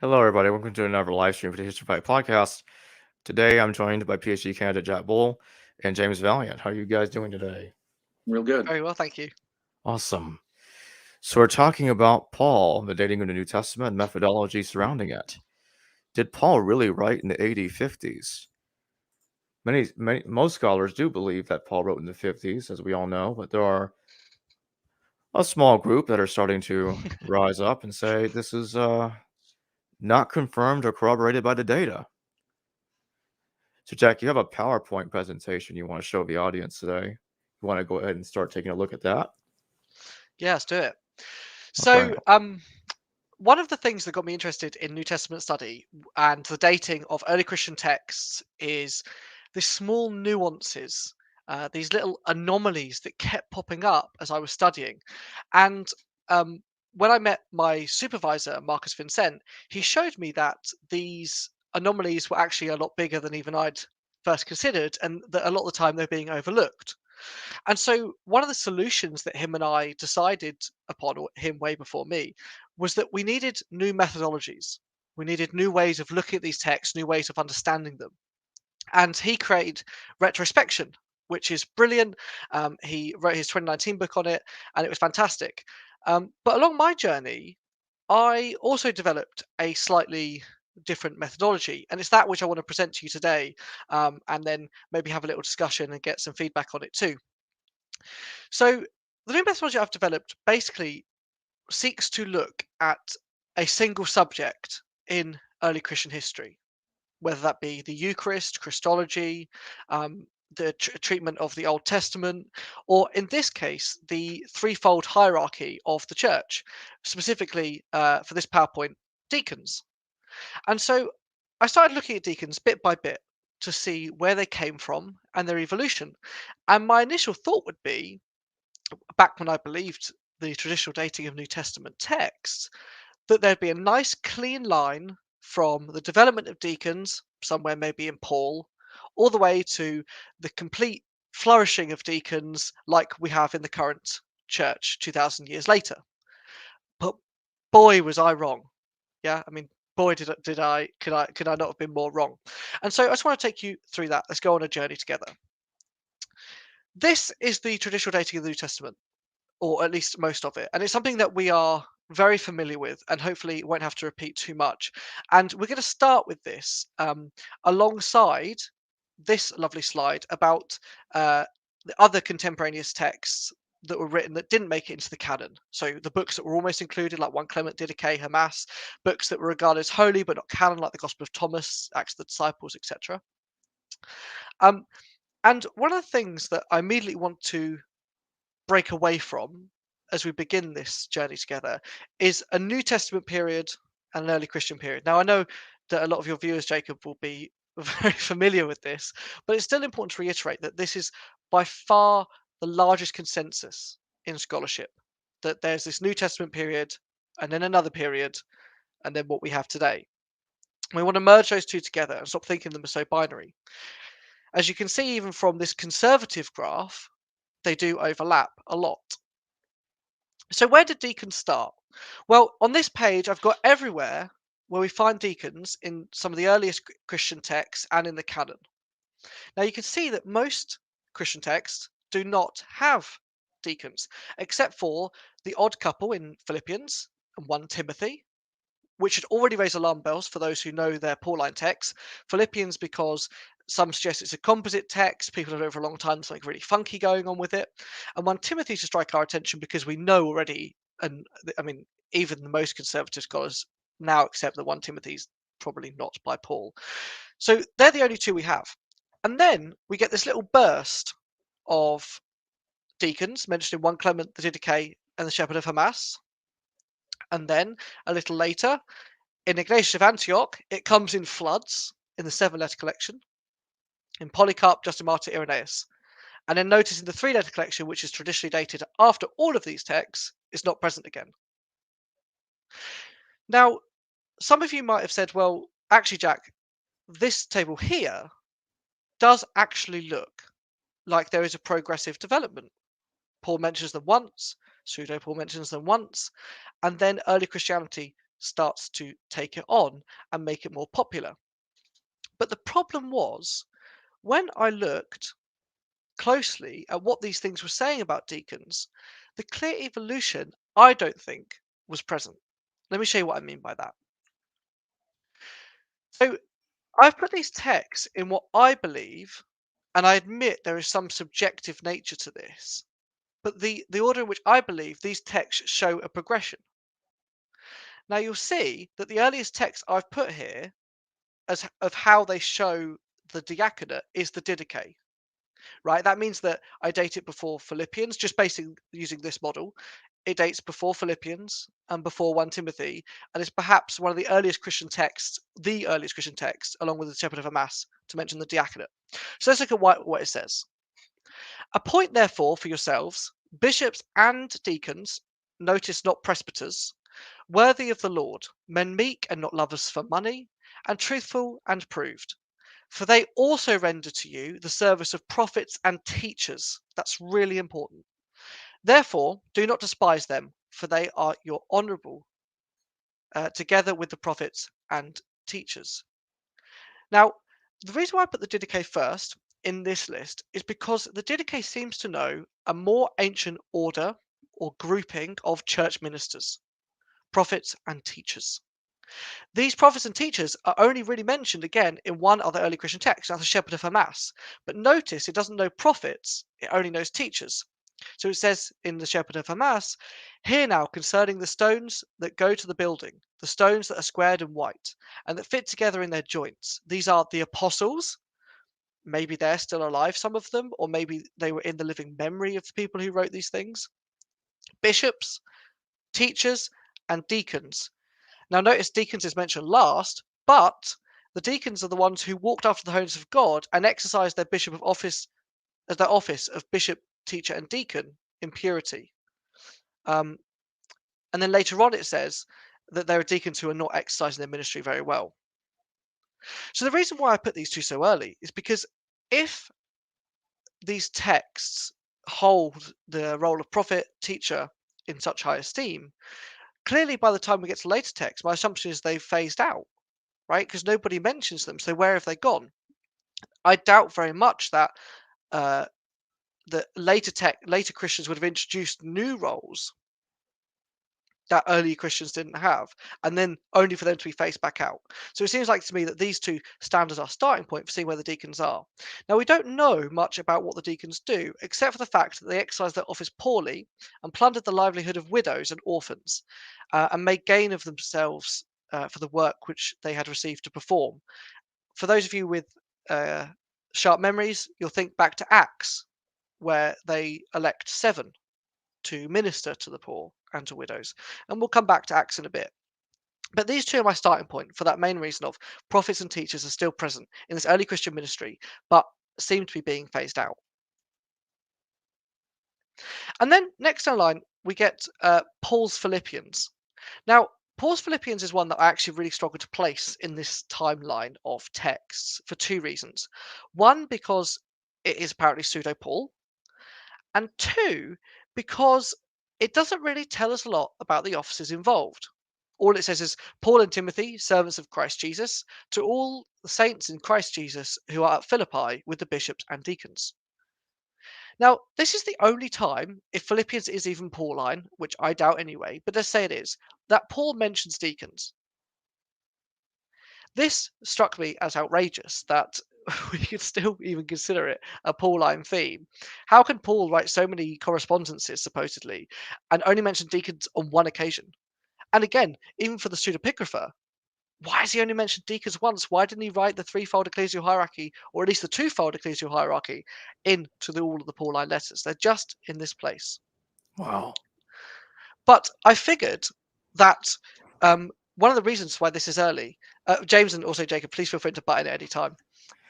Hello, everybody. Welcome to another live stream for the History Fight podcast. Today, I'm joined by PhD candidate Jack Bull and James Valliant. How are you guys doing today? Real good. Very well, thank you. Awesome. So, we're talking about Paul, the dating of the New Testament, and methodology surrounding it. Did Paul really write in the AD 50s? Most scholars do believe that Paul wrote in the 50s, as we all know, but there are a small group that are starting to rise up and say this is not confirmed or corroborated by the data. So, Jack, you have a PowerPoint presentation you want to show the audience today. You want to go ahead and start taking a look at that? Yeah, let's do it. Okay. So, one of the things that got me interested in New Testament study and the dating of early Christian texts is the small nuances, these little anomalies that kept popping up as I was studying. And when I met my supervisor, Marcus Vincent, he showed me that these anomalies were actually a lot bigger than even I'd first considered, and that a lot of the time they're being overlooked. And so one of the solutions that him and I decided upon, or him way before me, was that we needed new methodologies. We needed new ways of looking at these texts, new ways of understanding them. And he created retrospection, which is brilliant. He wrote his 2019 book on it, and it was fantastic. But along my journey, I also developed a slightly different methodology, and it's that which I want to present to you today, and then maybe have a little discussion and get some feedback on it too. So the new methodology I've developed basically seeks to look at a single subject in early Christian history, whether that be the Eucharist, Christology, the treatment of the Old Testament, or in this case, the threefold hierarchy of the church, specifically for this PowerPoint, deacons. And so I started looking at deacons bit by bit to see where they came from and their evolution. And my initial thought would be, back when I believed the traditional dating of New Testament texts, that there'd be a nice clean line from the development of deacons, somewhere maybe in Paul, all the way to the complete flourishing of deacons like we have in the current church 2000 years later. But boy, was I wrong. Yeah, I mean, boy, could I not have been more wrong? And so I just want to take you through that. Let's go on a journey together. This is the traditional dating of the New Testament, or at least most of it. And it's something that we are very familiar with and hopefully won't have to repeat too much. And we're going to start with this alongside this lovely slide about the other contemporaneous texts that were written that didn't make it into the canon. So the books that were almost included, like 1 Clement Didache, Hermas, books that were regarded as holy but not canon, like the Gospel of Thomas, Acts of the Disciples, etc. Um, and one of the things that I immediately want to break away from as we begin this journey together is a New Testament period and an early Christian period. Now, I know that a lot of your viewers, Jacob, will be very familiar with this, but it's still important to reiterate that this is by far the largest consensus in scholarship, that there's this New Testament period and then another period and then what we have today. We want to merge those two together and stop thinking them as so binary. As you can see, even from this conservative graph, they do overlap a lot. So where did deacons start? Well, on this page, I've got everywhere where we find deacons in some of the earliest Christian texts and in the canon. Now you can see that most Christian texts do not have deacons, except for the odd couple in Philippians and 1 Timothy, which should already raise alarm bells for those who know their Pauline texts. Philippians, because some suggest it's a composite text, people have known for a long time there's something really funky going on with it. And 1 Timothy to strike our attention because we know already, and I mean, even the most conservative scholars now accept that 1 Timothy's probably not by Paul. So they're the only two we have. And then we get this little burst of deacons mentioned in 1 Clement the Didache and the Shepherd of Hermas. And then a little later, in Ignatius of Antioch, it comes in floods in the 7-letter collection, in Polycarp, Justin Martyr, Irenaeus. And then notice in the 3-letter collection, which is traditionally dated after all of these texts, is not present again. Now, some of you might have said, well, actually, Jack, this table here does actually look like there is a progressive development. Paul mentions them once, Pseudo Paul mentions them once, and then early Christianity starts to take it on and make it more popular. But the problem was, when I looked closely at what these things were saying about deacons, the clear evolution, I don't think, was present. Let me show you what I mean by that. So I've put these texts in what I believe, and I admit there is some subjective nature to this, but the order in which I believe these texts show a progression. Now you'll see that the earliest text I've put here as of how they show the diaconate is the Didache. Right? That means that I date it before Philippians, just basically using this model. It dates before Philippians and before 1 Timothy, and it's perhaps one of the earliest Christian texts, the earliest Christian text, along with the Shepherd of Hermas, to mention the diaconate. So let's look at what it says. Appoint therefore for yourselves bishops and deacons, notice not presbyters, worthy of the Lord, men meek and not lovers for money, and truthful and proved. For they also render to you the service of prophets and teachers. That's really important. Therefore, do not despise them, for they are your honourable, together with the prophets and teachers. Now, the reason why I put the Didache first in this list is because the Didache seems to know a more ancient order or grouping of church ministers, prophets and teachers. These prophets and teachers are only really mentioned again in one other early Christian text, that's the Shepherd of Hermas. But notice it doesn't know prophets, it only knows teachers. So it says in the Shepherd of Hermas, hear now concerning the stones that go to the building, the stones that are squared and white, and that fit together in their joints. These are the apostles. Maybe they're still alive, some of them, or maybe they were in the living memory of the people who wrote these things. Bishops, teachers, and deacons. Now, notice deacons is mentioned last, but the deacons are the ones who walked after the holiness of God and exercised their bishop of office as their office of bishop, teacher, and deacon in purity. And then later on, it says that there are deacons who are not exercising their ministry very well. So the reason why I put these two so early is because if these texts hold the role of prophet, teacher in such high esteem, clearly by the time we get to later texts, my assumption is they've phased out, right? Because nobody mentions them. So where have they gone? I doubt very much that the later Christians would have introduced new roles that early Christians didn't have, and then only for them to be phased back out. So it seems like to me that these two stand as our starting point for seeing where the deacons are. Now, we don't know much about what the deacons do, except for the fact that they exercised their office poorly and plundered the livelihood of widows and orphans, and made gain of themselves for the work which they had received to perform. For those of you with sharp memories, you'll think back to Acts, where they elect 7 to minister to the poor and to widows. And we'll come back to Acts in a bit. But these two are my starting point for that main reason of prophets and teachers are still present in this early Christian ministry, but seem to be being phased out. And then next in line, we get Paul's Philippians. Now, Paul's Philippians is one that I actually really struggle to place in this timeline of texts for 2 reasons. One, because it is apparently pseudo Paul, and 2, because it doesn't really tell us a lot about the offices involved. All it says is Paul and Timothy, servants of Christ Jesus, to all the saints in Christ Jesus who are at Philippi with the bishops and deacons. Now, this is the only time, if Philippians is even Pauline, which I doubt anyway, but let's say it is, that Paul mentions deacons. This struck me as outrageous that we could still even consider it a Pauline theme. How can Paul write so many correspondences, supposedly, and only mention deacons on one occasion? And again, even for the pseudepigrapher, why has he only mentioned deacons once? Why didn't he write the threefold ecclesial hierarchy, or at least the twofold ecclesial hierarchy, into all of the Pauline letters? They're just in this place. Wow. But I figured that one of the reasons why this is early, James and also Jacob, please feel free to butt in at any time.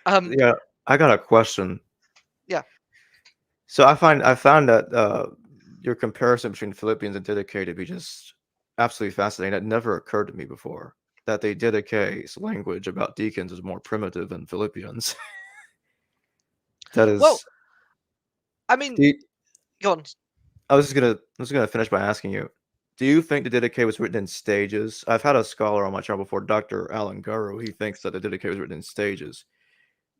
Yeah, I got a question. Yeah. So I found that your comparison between Philippians and Didache to be just absolutely fascinating. It never occurred to me before that the Didache's language about deacons is more primitive than Philippians. That Well, is, I mean, do you- go on. I was just gonna finish by asking you, Do you think the Didache was written in stages? I've had a scholar on my channel before, Dr. Alan Guru. He thinks that the Didache was written in stages.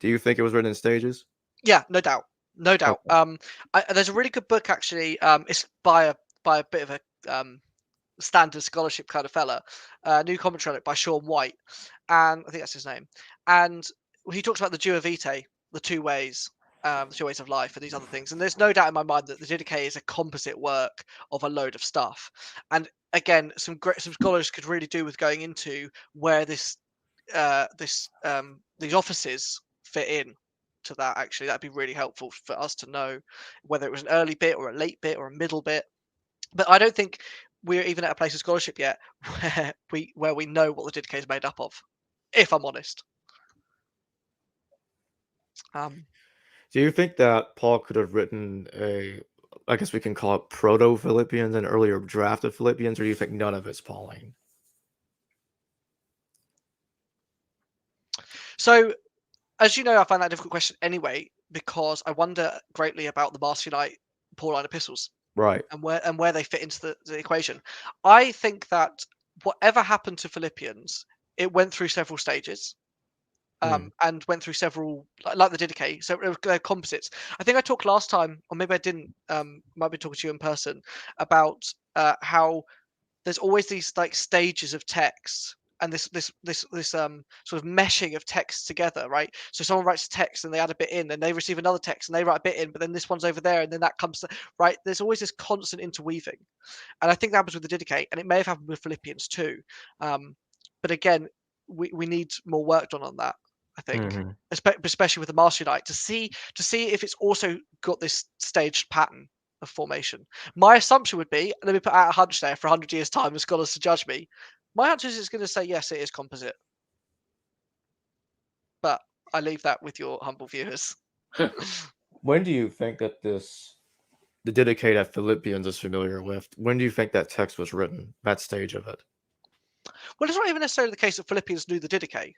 Do you think it was written in stages? Yeah, no doubt, no doubt. Okay. There's a really good book actually. It's by a bit of a standard scholarship kind of fella. New commentary on it by Sean White, and I think that's his name. And he talks about the Dua Vitae, the two ways of life, and these other things. And there's no doubt in my mind that the Didache is a composite work of a load of stuff. And again, some scholars could really do with going into where these offices fit in to that. Actually, that'd be really helpful for us to know whether it was an early bit or a late bit or a middle bit. But I don't think we're even at a place of scholarship yet where we know what the Didache is made up of, if I'm honest. Um, Do you think that Paul could have written I guess we can call it proto-Philippians, an earlier draft of Philippians, or do you think none of it's Pauline? so, as you know, I find that a difficult question anyway, because I wonder greatly about the Marcionite Pauline epistles Right. and where they fit into the equation. I think that whatever happened to Philippians, it went through several stages. Hmm. And went through several, like the Didache, so composites. I think I talked last time, or maybe I didn't. Might be talking to you in person about how there's always these like stages of text, and this sort of meshing of texts together, right? So someone writes a text and they add a bit in, and they receive another text and they write a bit in, but then this one's over there, and then that comes to, right. There's always this constant interweaving, and I think that happens with the Didache, and it may have happened with Philippians too. But again, we need more work done on that. I think, Mhm. especially with the Marcionite, to see if it's also got this staged pattern of formation. My assumption would be, let me put out a hunch there for 100 years' time, and scholars to judge me. My hunch is it's going to say yes, it is composite, but I leave that with your humble viewers. When do you think that the Didache that Philippians is familiar with, when do you think that text was written, that stage of it? Well, it's not even necessarily the case that Philippians knew the Didache.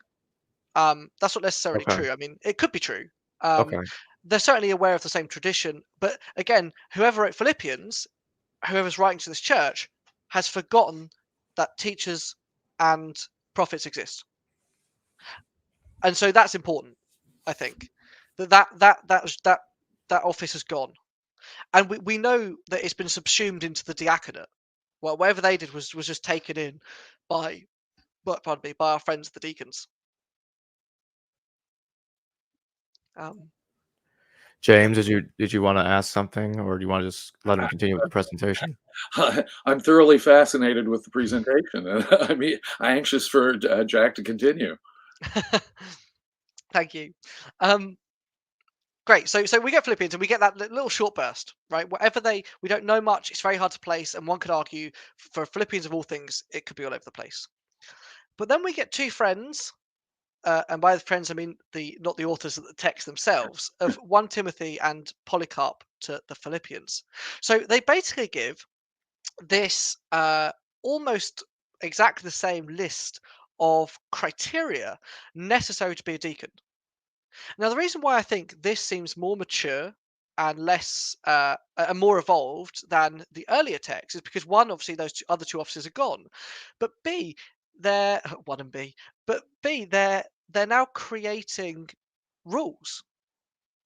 That's not necessarily Okay. true. I mean, it could be true. Um, Okay. they're certainly aware of the same tradition, but again, whoever wrote Philippians, whoever's writing to this church, has forgotten that teachers and prophets exist, and so that's important. I think that office has gone, and we know that it's been subsumed into the diaconate. Well, whatever they did was just taken in by, pardon me, by our friends the deacons. Um, yeah. James, did you wanna ask something, or do you wanna just let him continue with the presentation? I'm thoroughly fascinated with the presentation. I mean, I'm anxious for Jack to continue. Thank you. Um, Great. So we get Philippians and we get that little short burst, right? We don't know much. It's very hard to place, and one could argue for Philippians of all things, it could be all over the place. But then we get two friends, and by the friends I mean the not the authors of the text themselves, of 1 Timothy and Polycarp to the Philippians. So they basically give this almost exactly the same list of criteria necessary to be a deacon. Now, the reason why I think this seems more mature and less and more evolved than the earlier text is because one, obviously, those other two officers are gone, but B, they're one and B, but B, they're now creating rules.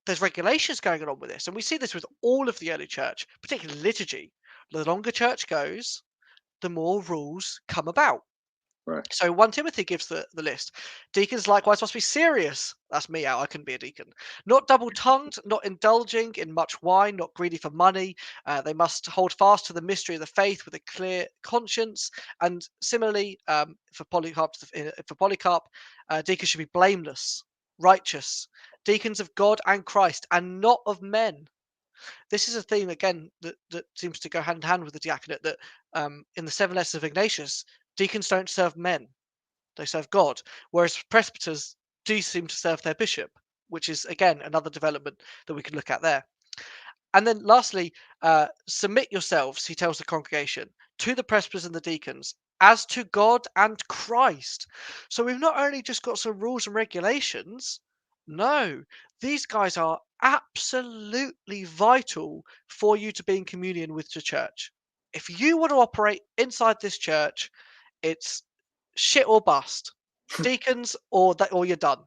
There's regulations going on with this, and we see this with all of the early church, particularly liturgy. The longer church goes, the more rules come about. Right. So 1 Timothy gives the list. Deacons likewise must be serious. That's me out. I couldn't be a deacon. Not double-tongued, not indulging in much wine, not greedy for money. They must hold fast to the mystery of the faith with a clear conscience. And similarly, for Polycarp, deacons should be blameless, righteous, deacons of God and Christ, and not of men. This is a theme again that seems to go hand in hand with the diaconate. That in the 7 letters of Ignatius, deacons don't serve men; they serve God, whereas presbyters do seem to serve their bishop, which is again another development that we could look at there. And then lastly, submit yourselves, he tells the congregation, to the presbyters and the deacons, as to God and Christ. So we've not only just got some rules and regulations, no, these guys are absolutely vital for you to be in communion with the church. If you want to operate inside this church, it's shit or bust. Deacons or you're done.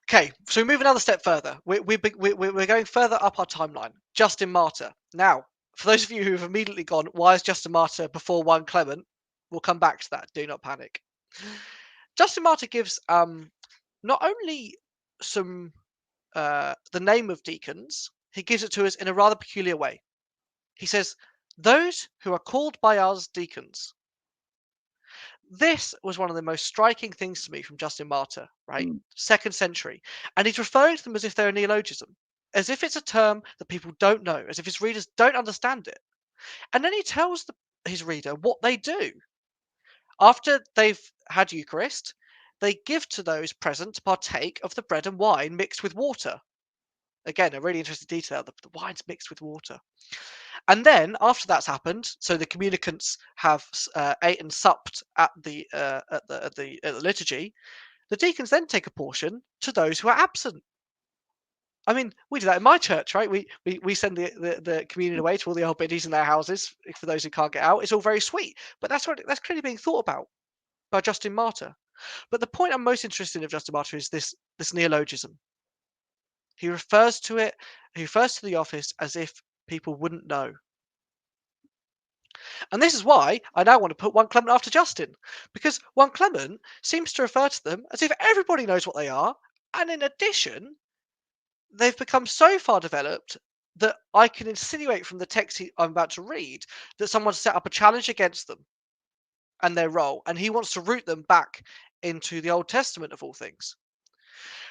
Okay, so we move another step further. We're going further up our timeline. Justin Martyr. Now, for those of you who have immediately gone, why is Justin Martyr before 1 Clement? We'll come back to that. Do not panic. Justin Martyr gives not only some the name of deacons, he gives it to us in a rather peculiar way. He says, "Those who are called by us deacons." This was one of the most striking things to me from Justin Martyr, right? 2nd century. And he's referring to them as if they're a neologism, as if it's a term that people don't know, as if his readers don't understand it. And then he tells his reader what they do. After they've had Eucharist, they give to those present to partake of the bread and wine mixed with water. Again, a really interesting detail. The wine's mixed with water. And then, after that's happened, so the communicants have ate and supped at the liturgy. The deacons then take a portion to those who are absent. I mean, we do that in my church, right? We send the communion away to all the old biddies in their houses for those who can't get out. It's all very sweet, but that's clearly being thought about by Justin Martyr. But the point I'm most interested in of Justin Martyr is this neologism. He refers to it. He refers to the office as if people wouldn't know. And this is why I now want to put 1 Clement after Justin, because 1 Clement seems to refer to them as if everybody knows what they are, and in addition, they've become so far developed that I can insinuate from the text I'm about to read that someone's set up a challenge against them and their role, and he wants to root them back into the Old Testament of all things.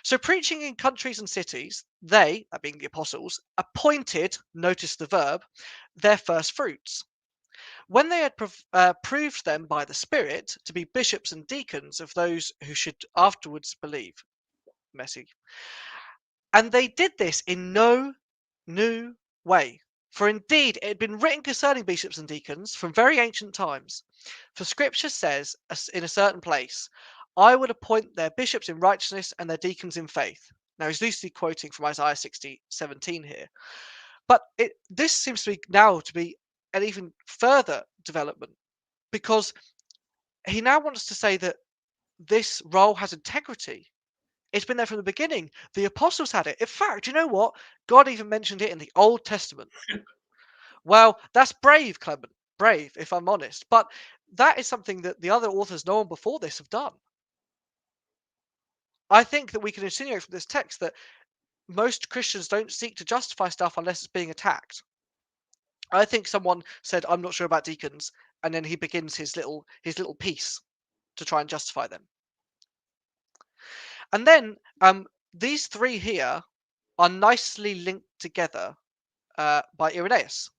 So preaching in countries and cities, they, that being the apostles, appointed, notice the verb, their first fruits. When they had proved them by the Spirit to be bishops and deacons of those who should afterwards believe. Messy. And they did this in no new way. For indeed it had been written concerning bishops and deacons from very ancient times. For Scripture says in a certain place, "I would appoint their bishops in righteousness and their deacons in faith." Now he's loosely quoting from Isaiah 60:17 here. But this seems to be now to be an even further development, because he now wants to say that this role has integrity. It's been there from the beginning. The apostles had it. In fact, you know what? God even mentioned it in the Old Testament. Well, that's brave, Clement. Brave, if I'm honest. But that is something that the other authors known before this have done. I think that we can insinuate from this text that most Christians don't seek to justify stuff unless it's being attacked. I think someone said, "I'm not sure about deacons," and then he begins his little piece to try and justify them. And then these three here are nicely linked together by Irenaeus.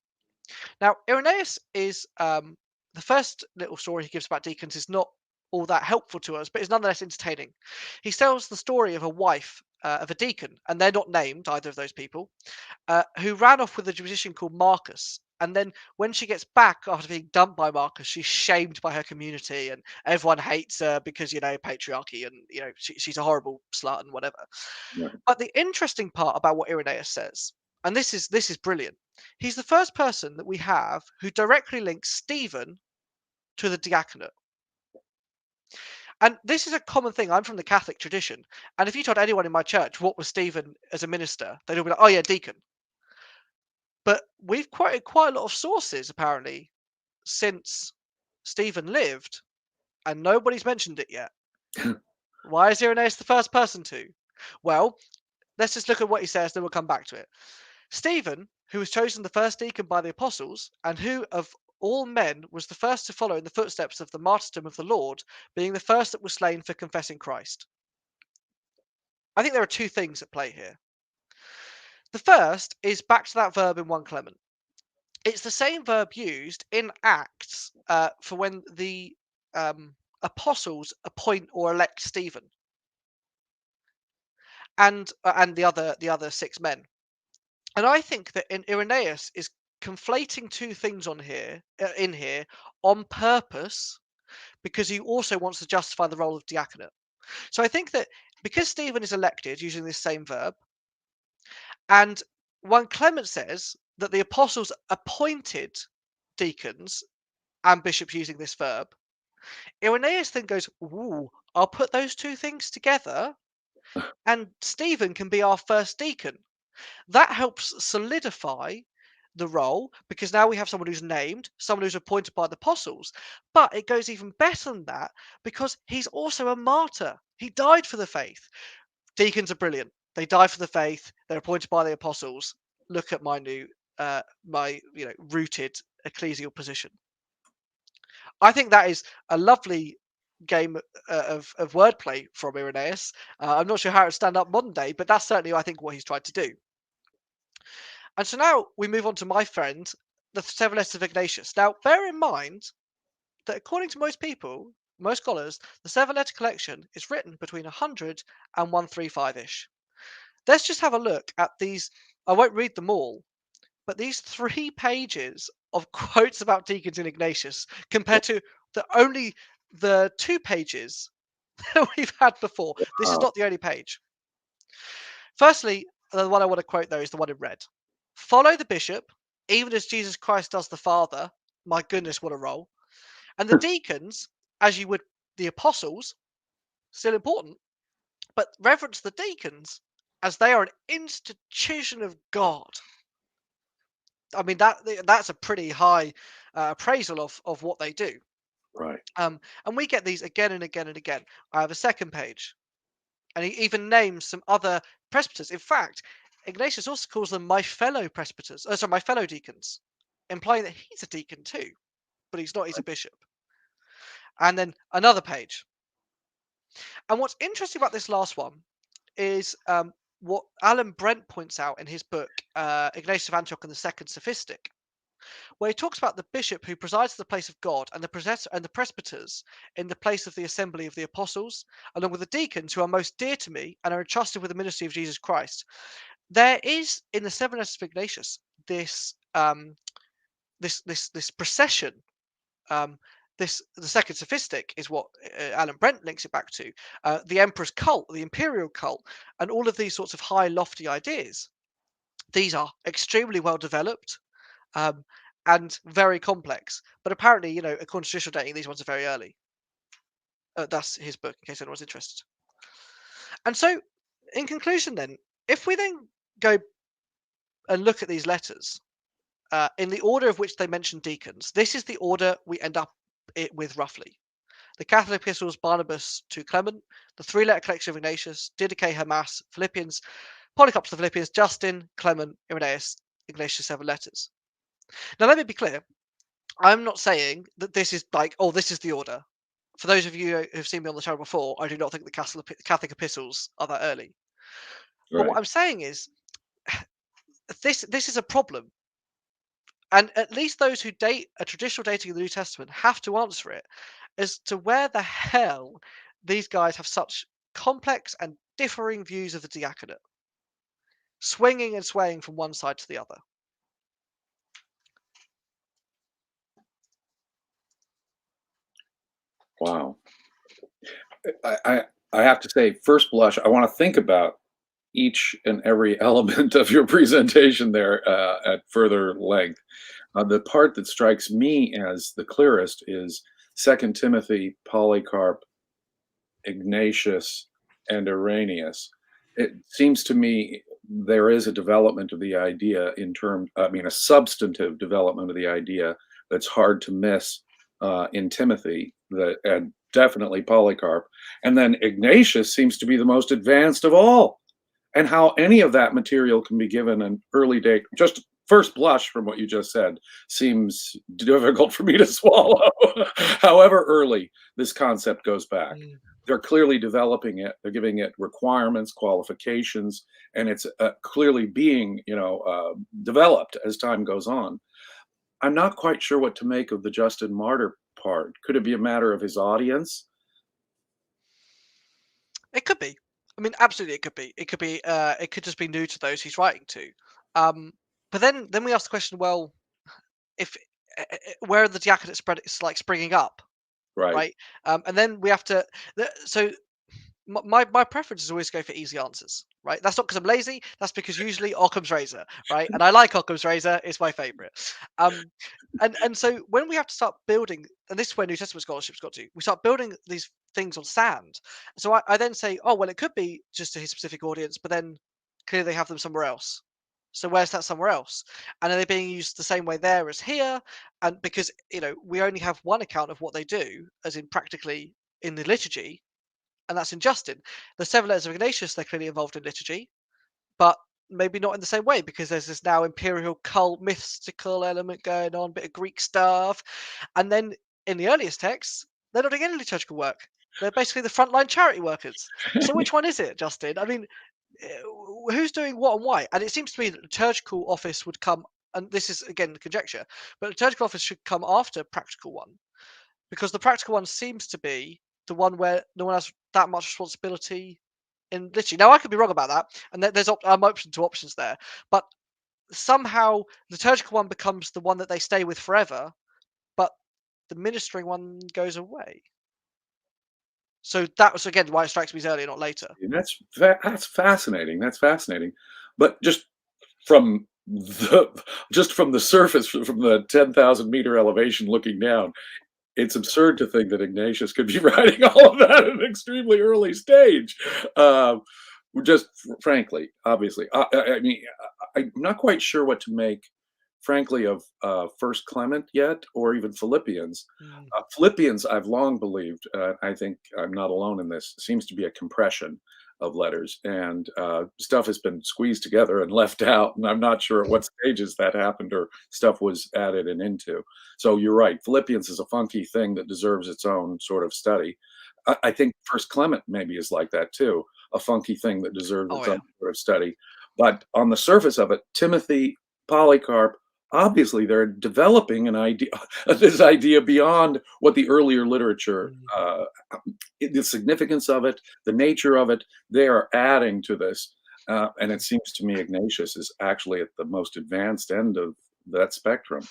Now, Irenaeus is the first little story he gives about deacons is not all that helpful to us, but is nonetheless entertaining. He tells the story of a wife of a deacon, and they're not named, either of those people, who ran off with a musician called Marcus. And then when she gets back after being dumped by Marcus, she's shamed by her community, and everyone hates her because, patriarchy, and, she's a horrible slut and whatever. Right. But the interesting part about what Irenaeus says, and this is brilliant, he's the first person that we have who directly links Stephen to the diaconate. And this is a common thing. I'm from the Catholic tradition. And if you told anyone in my church what was Stephen as a minister, they'd all be like, "Oh yeah, deacon." But we've quoted quite a lot of sources, apparently, since Stephen lived, and nobody's mentioned it yet. Why is Irenaeus the first person to? Well, let's just look at what he says, then we'll come back to it. Stephen, who was chosen the first deacon by the apostles, and who of all men was the first to follow in the footsteps of the martyrdom of the Lord, being the first that was slain for confessing Christ. I think there are two things at play here. The first is back to that verb in 1 Clement. It's the same verb used in Acts for when the apostles appoint or elect Stephen and the other 6 men. And I think that Irenaeus is conflating two things in here on purpose, because he also wants to justify the role of diaconate. So I think that because Stephen is elected using this same verb, and 1 Clement says that the apostles appointed deacons and bishops using this verb, Irenaeus then goes, ooh, I'll put those two things together and Stephen can be our first deacon. That helps solidify the role because now we have someone who's named, someone who's appointed by the apostles. But it goes even better than that because he's also a martyr. He died for the faith. Deacons are brilliant. They die for the faith. They're appointed by the apostles. Look at my new, rooted ecclesial position. I think that is a lovely game of wordplay from Irenaeus. I'm not sure how it would stand up modern day, but that's certainly, I think, what he's tried to do. And so now we move on to my friend, the Serverless of Ignatius. Now, bear in mind that according to most people, most scholars, the Seven Letter Collection is written between 100 and 135-ish. Let's just have a look at these. I won't read them all, but these 3 pages of quotes about deacons in Ignatius compared to only the 2 pages that we've had before. This is Wow. not the only page. Firstly, the one I want to quote though is the one in red. Follow the bishop, even as Jesus Christ does the Father. My goodness, what a role. And the deacons, as you would the apostles, still important, but reverence the deacons as they are an institution of God. I mean, that's a pretty high appraisal of what they do. Right. And we get these again and again and again. I have a second page, and he even names some other presbyters. In fact, Ignatius also calls them my fellow presbyters. Sorry, my fellow deacons, implying that he's a deacon too, but he's not. He's a bishop. And then another page. And what's interesting about this last one is what Alan Brent points out in his book, Ignatius of Antioch and the Second Sophistic, where he talks about the bishop who presides in the place of God and the presbyters in the place of the assembly of the apostles, along with the deacons who are most dear to me and are entrusted with the ministry of Jesus Christ. There is in the Seven Letters of Ignatius this this procession. The Second Sophistic is what Alan Brent links it back to, the emperor's cult, the imperial cult, and all of these sorts of high, lofty ideas. These are extremely well developed and very complex. But apparently, according to traditional dating, these ones are very early. That's his book, in case anyone's interested. And so, in conclusion, then, if we then go and look at these letters in the order of which they mention deacons, this is the order we end up with roughly. The Catholic epistles, Barnabas to Clement, the 3-letter collection of Ignatius, Didache, Hermas, Philippians, Polycarp to the Philippians, Justin, Clement, Irenaeus, Ignatius 7 letters. Now, let me be clear. I'm not saying that this is this is the order. For those of you who've seen me on the channel before, I do not think the Catholic epistles are that early. But Right. what I'm saying is, this is a problem. And at least those who date a traditional dating of the New Testament have to answer it as to where the hell these guys have such complex and differing views of the diaconate, swinging and swaying from one side to the other. Wow. I have to say, first blush, I want to think about each and every element of your presentation there at further length. The part that strikes me as the clearest is 2 Timothy, Polycarp, Ignatius, and Irenaeus. It seems to me there is a development of the idea a substantive development of the idea that's hard to miss in Timothy, and definitely Polycarp. And then Ignatius seems to be the most advanced of all. And how any of that material can be given an early date, just first blush from what you just said, seems difficult for me to swallow. However early this concept goes back. They're clearly developing it. They're giving it requirements, qualifications, and it's clearly being, developed as time goes on. I'm not quite sure what to make of the Justin Martyr part. Could it be a matter of his audience? It could be. I mean, absolutely, it could be. It could be. It could just be new to those he's writing to. But then we ask the question: well, if where are the diaconate springing up, Right. right? And then we have to. So my preference is always go for easy answers, right? That's not because I'm lazy. That's because usually Occam's razor, right? And I like Occam's razor. It's my favorite. Um, and so when we have to start building, and this is where New Testament scholarship's got to, we start building these things on sand. So I then say, oh well, it could be just to his specific audience, but then clearly they have them somewhere else. So where's that somewhere else? And are they being used the same way there as here? And because we only have one account of what they do, as in practically in the liturgy, and that's in Justin. The seven letters of Ignatius, they're clearly involved in liturgy, but maybe not in the same way because there's this now imperial cult, mystical element going on, bit of Greek stuff. And then in the earliest texts, they're not doing any liturgical work. They're basically the frontline charity workers. So which one is it, Justin? I mean, who's doing what and why? And it seems to me that liturgical office would come, and this is again conjecture, but liturgical office should come after practical one because the practical one seems to be the one where no one has that much responsibility in liturgy. Now I could be wrong about that, and I'm open to options there. But somehow the liturgical one becomes the one that they stay with forever, but the ministering one goes away. So that was again why it strikes me as earlier, not later. That's fascinating. That's fascinating. But from from the surface, from the 10,000-meter elevation looking down, it's absurd to think that Ignatius could be writing all of that at an extremely early stage. Just frankly, obviously, I mean, I'm not quite sure what to make, frankly, of First Clement yet, or even Philippians. Mm. Philippians, I've long believed, I think I'm not alone in this, seems to be a compression of letters, and stuff has been squeezed together and left out, and I'm not sure at what stages that happened or stuff was added and into. So you're right, Philippians is a funky thing that deserves its own sort of study. I think First Clement maybe is like that too, a funky thing that deserves Oh its yeah. own sort of study. But on the surface of it, Timothy, Polycarp, obviously they're developing an idea, this idea beyond what the earlier literature, Mm. the significance of it, the nature of it, they are adding to this. And it seems to me Ignatius is actually at the most advanced end of that spectrum.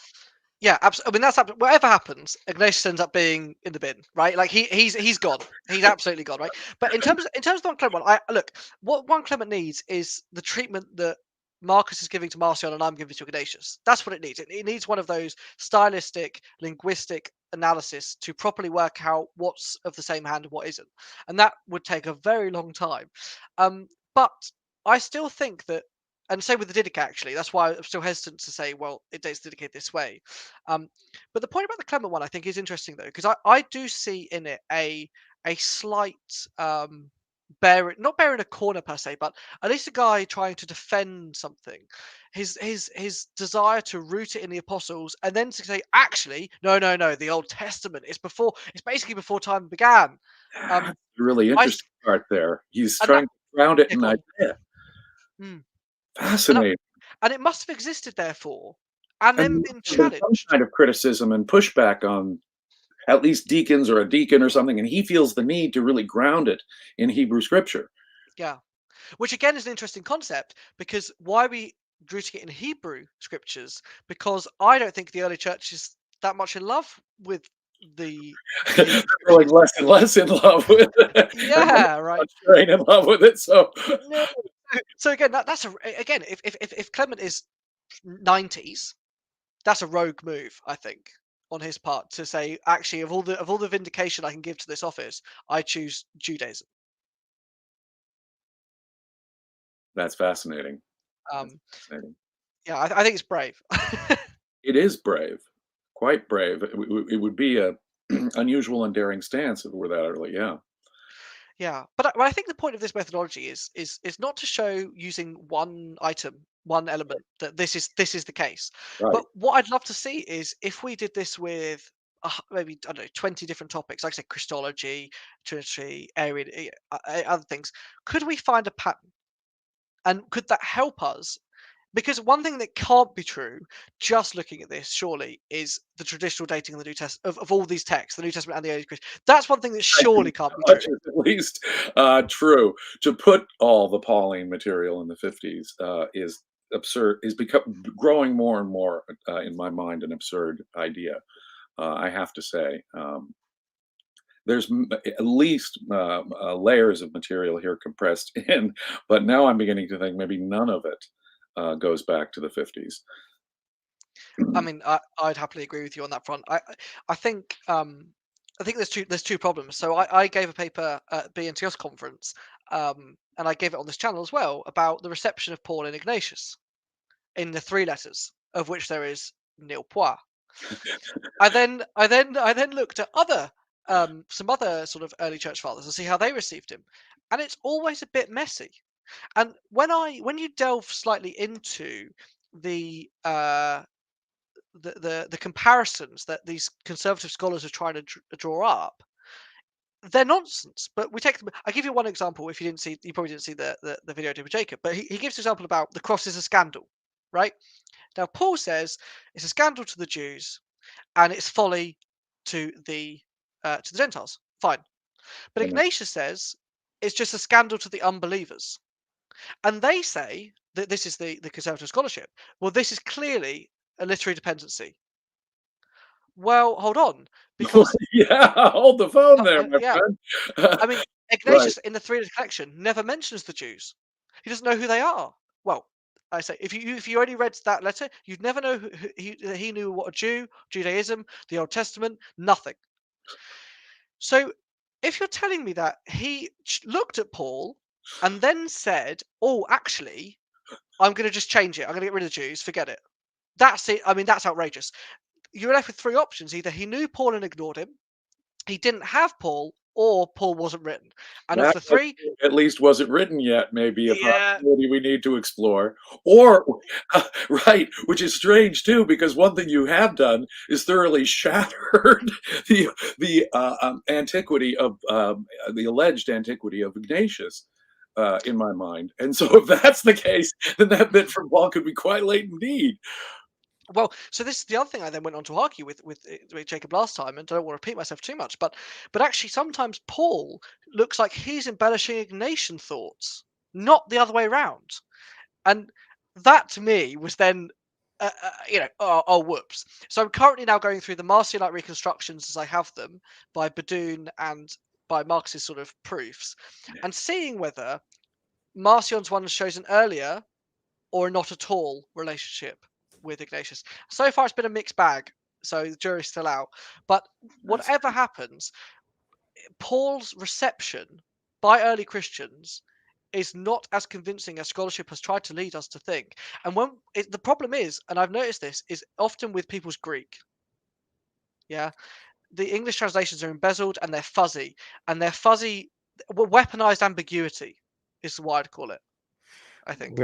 Yeah, absolutely. I mean, whatever happens, Ignatius ends up being in the bin, right? Like he's gone. He's absolutely gone, right? But in terms of one Clement, I look, what one Clement needs is the treatment that Marcus is giving to Marcion and I'm giving to Ignatius. That's what it needs. It needs one of those stylistic, linguistic analysis to properly work out what's of the same hand and what isn't, and that would take a very long time. But I still think that, and same with the Didache actually. That's why I'm still hesitant to say, well, it dates the Didache this way. Um, but the point about the Clement one, I think, is interesting though, because I do see in it a slight not bearing a corner per se, but at least a guy trying to defend something. His desire to root it in the apostles, and then to say, actually, no, no, no, the Old Testament is before. It's basically before time began. That's Um, the really I interesting part there. He's and that trying to ground it yeah, in go on. idea. Mm. And Fascinating. and it must have existed therefore, and And then there been must have been some challenged. kind of criticism and pushback on at least deacons or a deacon or something, and he feels the need to really ground it in Hebrew scripture. Yeah. Which again is an interesting concept because why are we rooting it in Hebrew scriptures? Because I don't think the early church is that much in love with the They're growing scriptures. less and less in love with it. And we're Yeah, right. not straying in love with it. So No. So again, that's again, if Clement is 90s, that's a rogue move, I think, on his part to say, actually, of all the vindication I can give to this office, I choose Judaism. that's fascinating. That's Um, fascinating. yeah, I think it's brave. It is brave, quite brave. It would be a unusual and daring stance if it were that early. Yeah, Yeah, but I think the point of this methodology is not to show using one item, one element that this is the case. right. But what I'd love to see is if we did this with maybe I don't know 20 different topics, like I said, Christology, Trinity, Arian, other things. Could we find a pattern, and could that help us? Because one thing that can't be true, just looking at this, surely, is the traditional dating of the New Testament of all these texts, the New Testament and the early Christian. That's one thing that I think surely can't be much true. is at least true. To put all the Pauline material in the 50s is absurd. Is become growing more and more in my mind an absurd idea. I have to say. there's at least layers of material here compressed in, but now I'm beginning to think maybe none of it goes back to the 50s. I mean, I'd happily agree with you on that front. I think I think there's two problems. So I gave a paper at BNTS conference, and I gave it on this channel as well about the reception of Paul and Ignatius in the three letters, of which there is nil point. I then looked at other some other sort of early church fathers and see how they received him, and it's always a bit messy. And when you delve slightly into the the comparisons that these conservative scholars are trying to draw up, they're nonsense. But we take them. I give you one example. If you didn't see, you probably didn't see the video I did with Jacob. But he gives an example about the cross is a scandal, right? Now Paul says it's a scandal to the Jews and it's folly to the Gentiles. Fine. But You know, Ignatius says it's just a scandal to the unbelievers. And they say that this is the conservative scholarship. Well, this is clearly a literary dependency. Well, hold on, because yeah, hold the phone there, my yeah, friend. I mean, Right. Ignatius in the three collection never mentions the Jews. He doesn't know who they are. Well, I say if you only read that letter, you'd never know he knew what a Jew, Judaism, the Old Testament, nothing. So, if you're telling me that he looked at Paul and then said, "Oh, actually, I'm going to just change it. I'm going to get rid of the Jews. Forget it." That's it. I mean, that's outrageous. You're left with three options: either he knew Paul and ignored him, he didn't have Paul, or Paul wasn't written. And of That the three, at least wasn't written yet, maybe a yeah, possibility we need to explore. Or, right, which is strange too, because one thing you have done is thoroughly shattered the antiquity of the alleged antiquity of Ignatius. In my mind, and so if that's the case, then that bit from Paul could be quite late indeed. well, so this is the other thing I then went on to argue with Jacob last time, and I don't want to repeat myself too much, but actually sometimes Paul looks like he's embellishing Ignatian thoughts, not the other way around. And that to me was then, oh, whoops. So I'm currently now going through the Marcionite reconstructions as I have them by Badoon and by Marx's sort of proofs, and seeing whether Marcion's one shows an earlier or not at all relationship with Ignatius. So far, it's been a mixed bag, so the jury's still out. But That's whatever happens, Paul's reception by early Christians is not as convincing as scholarship has tried to lead us to think. And the problem is, and I've noticed this, is often with people's Greek. Yeah, the English translations are embezzled and they're fuzzy, weaponized ambiguity is what I'd call it. I think.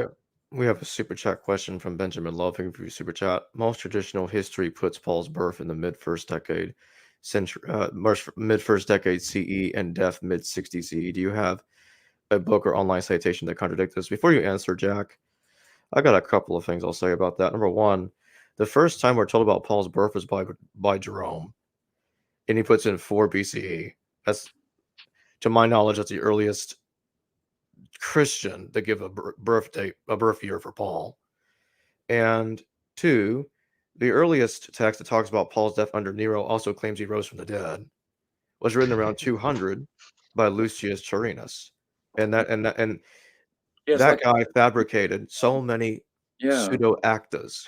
We have a super chat question from Benjamin Love. Thank you for your super chat. Most traditional history puts Paul's birth in the mid first decade CE and death mid 60 CE. Do you have a book or online citation that contradict this? Before you answer, Jack, I got a couple of things I'll say about that. Number one, the first time we're told about Paul's birth was by Jerome, and he puts in 4 BCE. That's, to my knowledge, that's the earliest Christian to give a birth year for Paul. And two, the earliest text that talks about Paul's death under Nero also claims he rose from the dead, was written around 200 by Lucius Charinus, and yeah, it's that like guy fabricated so many yeah, pseudo actas.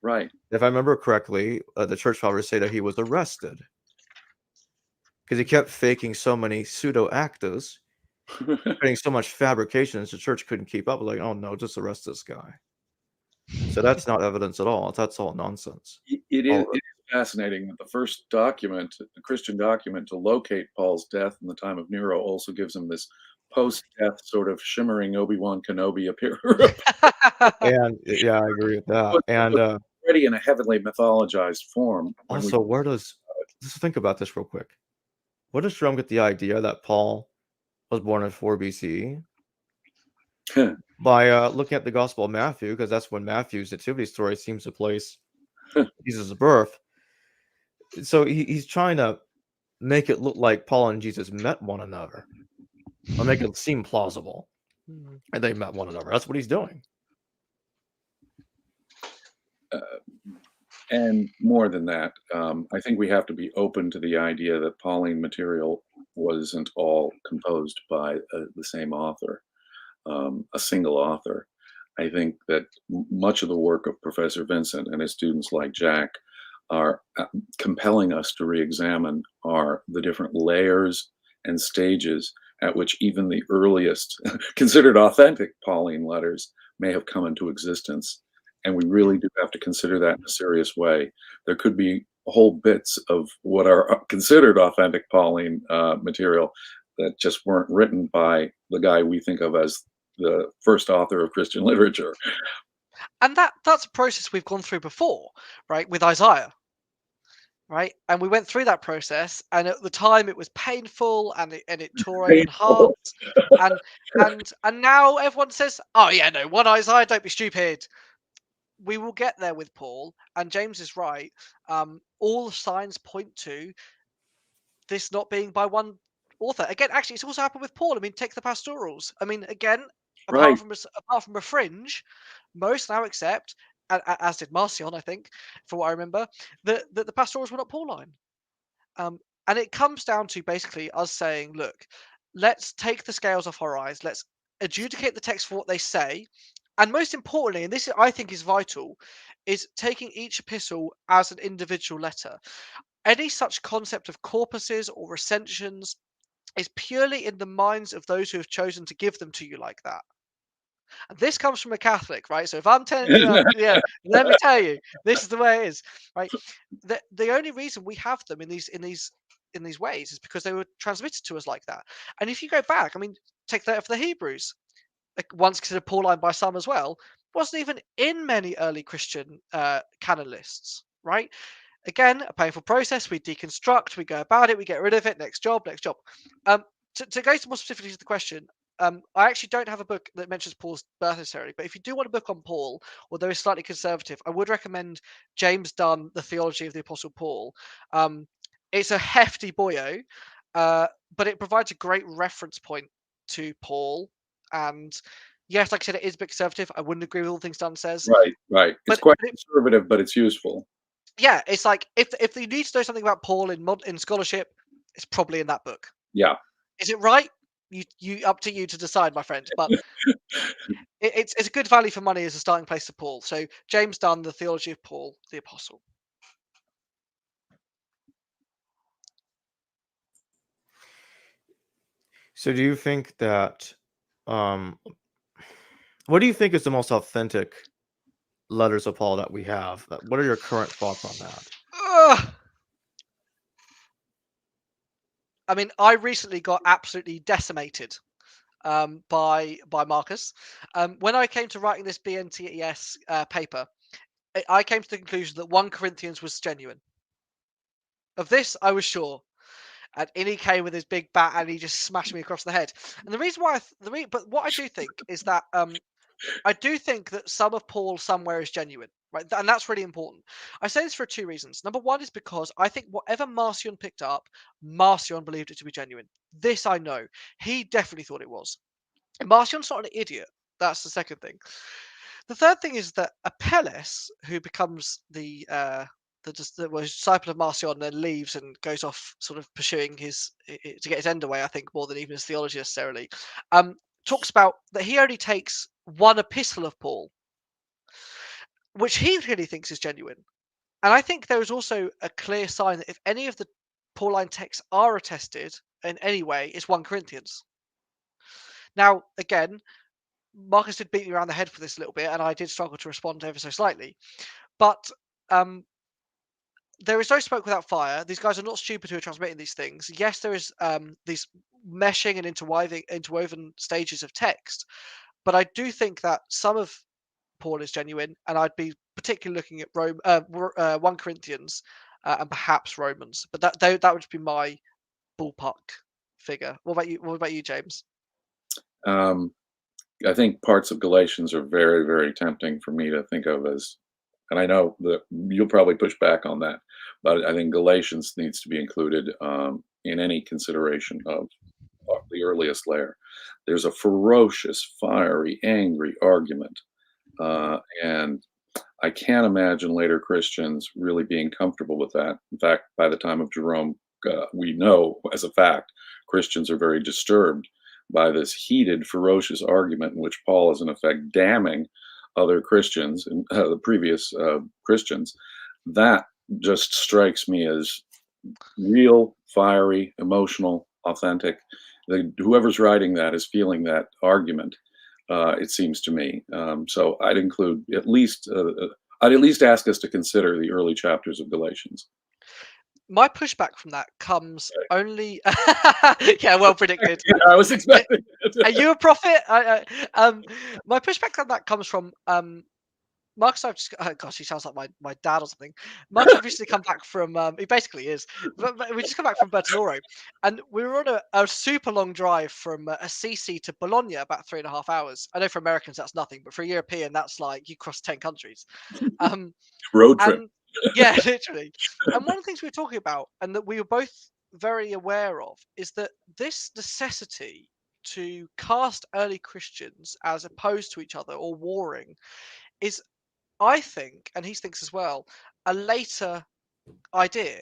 right. If I remember correctly, the church fathers say that he was arrested because he kept faking so many pseudo actas, creating so much fabrications. The church couldn't keep up. Like, oh no, just arrest this guy. So that's not evidence at all. That's all nonsense. It All is fascinating that the first document, the Christian document to locate Paul's death in the time of Nero, also gives him this post-death sort of shimmering Obi-Wan Kenobi appearance. and yeah, I agree with that. But And already in a heavenly mythologized form. When we also, where does let's think about this real quick. Where does Jerome get the idea that Paul was born in 4 BCE? By looking at the Gospel of Matthew, because that's when Matthew's nativity story seems to place Jesus' birth. So he's trying to make it look like Paul and Jesus met one another, or make it seem plausible, and they met one another. That's what he's doing. And more than that, I think we have to be open to the idea that Pauline material wasn't all composed by the same author, a single author. I think that much of the work of Professor Vincent and his students like Jack are compelling us to re-examine the different layers and stages at which even the earliest considered authentic Pauline letters may have come into existence. And we really do have to consider that in a serious way. There could be whole bits of what are considered authentic Pauline material that just weren't written by the guy we think of as the first author of Christian literature. And that's a process we've gone through before, right? With Isaiah, right? And we went through that process, and at the time it was painful, and it tore open Painful. hearts, and and now everyone says, "Oh yeah, no, one Isaiah, don't be stupid." We will get there with Paul, and James is right. All signs point to this not being by one author. Again, actually, it's also happened with Paul. I mean, take the pastorals. I mean, again, Right. apart from a fringe, most now accept, as did Marcion, I think, for what I remember, that the pastorals were not Pauline. And it comes down to basically us saying, look, let's take the scales off our eyes. Let's adjudicate the text for what they say. And most importantly, and this I think is vital, is taking each epistle as an individual letter. Any such concept of corpuses or recensions is purely in the minds of those who have chosen to give them to you like that. And this comes from a Catholic, right? So if I'm telling you, yeah, let me tell you, this is the way it is, right? The only reason we have them in these ways is because they were transmitted to us like that. And if you go back, I mean, take that for the Hebrews, like once considered Pauline by some as well, wasn't even in many early Christian canon lists, right? Again, a painful process. We deconstruct, we go about it, we get rid of it. Next job, next job. To go more specifically to the question, I actually don't have a book that mentions Paul's birth necessarily, but if you do want a book on Paul, although it's slightly conservative, I would recommend James Dunn, The Theology of the Apostle Paul. It's a hefty boyo, but it provides a great reference point to Paul. And yes, like I said, it is a bit conservative. I wouldn't agree with all things Dunn says, Right, right. It's but, quite but conservative, but it's useful. yeah, it's like if you need to know something about Paul in scholarship, it's probably in that book. Yeah. Is it right? You up to you to decide, my friend. But it's a good value for money as a starting place to Paul. So James Dunn, The Theology of Paul the Apostle. So do you think that um what do you think is the most authentic letters of Paul that we have? What are your current thoughts on that? Ugh! I mean, I recently got absolutely decimated by Marcus. When I came to writing this BNTES paper, I came to the conclusion that 1 Corinthians was genuine. Of this, I was sure. And in he came with his big bat, and he just smashed me across the head. And the reason why, but what I do think is that I do think that some of Paul somewhere is genuine, right? And that's really important. I say this for two reasons. Number one is because I think whatever Marcion picked up, Marcion believed it to be genuine. This I know. He definitely thought it was. And Marcion's not an idiot. That's the second thing. The third thing is that Apelles, who becomes the disciple of Marcion, and then leaves and goes off, sort of pursuing to get his end away. I think more than even his theology necessarily. Talks about that he only takes one epistle of Paul, which he really thinks is genuine. And I think there is also a clear sign that if any of the Pauline texts are attested in any way, it's 1 Corinthians. Now, again, Marcus did beat me around the head for this a little bit, and I did struggle to respond ever so slightly. But there is no smoke without fire. These guys are not stupid who are transmitting these things. Yes, there is these meshing and interwoven stages of text, but I do think that some of Paul is genuine, and I'd be particularly looking at 1 Corinthians and perhaps Romans. But that would be my ballpark figure. What about you? What about you, James? I think parts of Galatians are very, very tempting for me to think of as, and I know that you'll probably push back on that, but I think Galatians needs to be included in any consideration of the earliest layer. There's a ferocious, fiery, angry argument, and I can't imagine later Christians really being comfortable with that. In fact, by the time of Jerome, we know as a fact Christians are very disturbed by this heated, ferocious argument in which Paul is in effect damning other Christians and the previous Christians. That just strikes me as real, fiery, emotional, authentic. Whoever's writing that is feeling that argument. It seems to me. So I'd include at least. I'd at least ask us to consider the early chapters of Galatians. My pushback from that comes only. Yeah, well predicted. Yeah, I was expecting it. Are you a prophet? My pushback on that comes from Marcus. I've just gosh, he sounds like my dad or something. Marcus have recently come back from. He basically is. But we just come back from Bertinoro, and we were on a super long drive from Assisi to Bologna, about 3.5 hours. I know for Americans that's nothing, but for a European that's like you cross 10 countries. Road trip. And yeah, literally. And one of the things we were talking about, and that we were both very aware of, is that this necessity to cast early Christians as opposed to each other or warring is, I think, and he thinks as well, a later idea.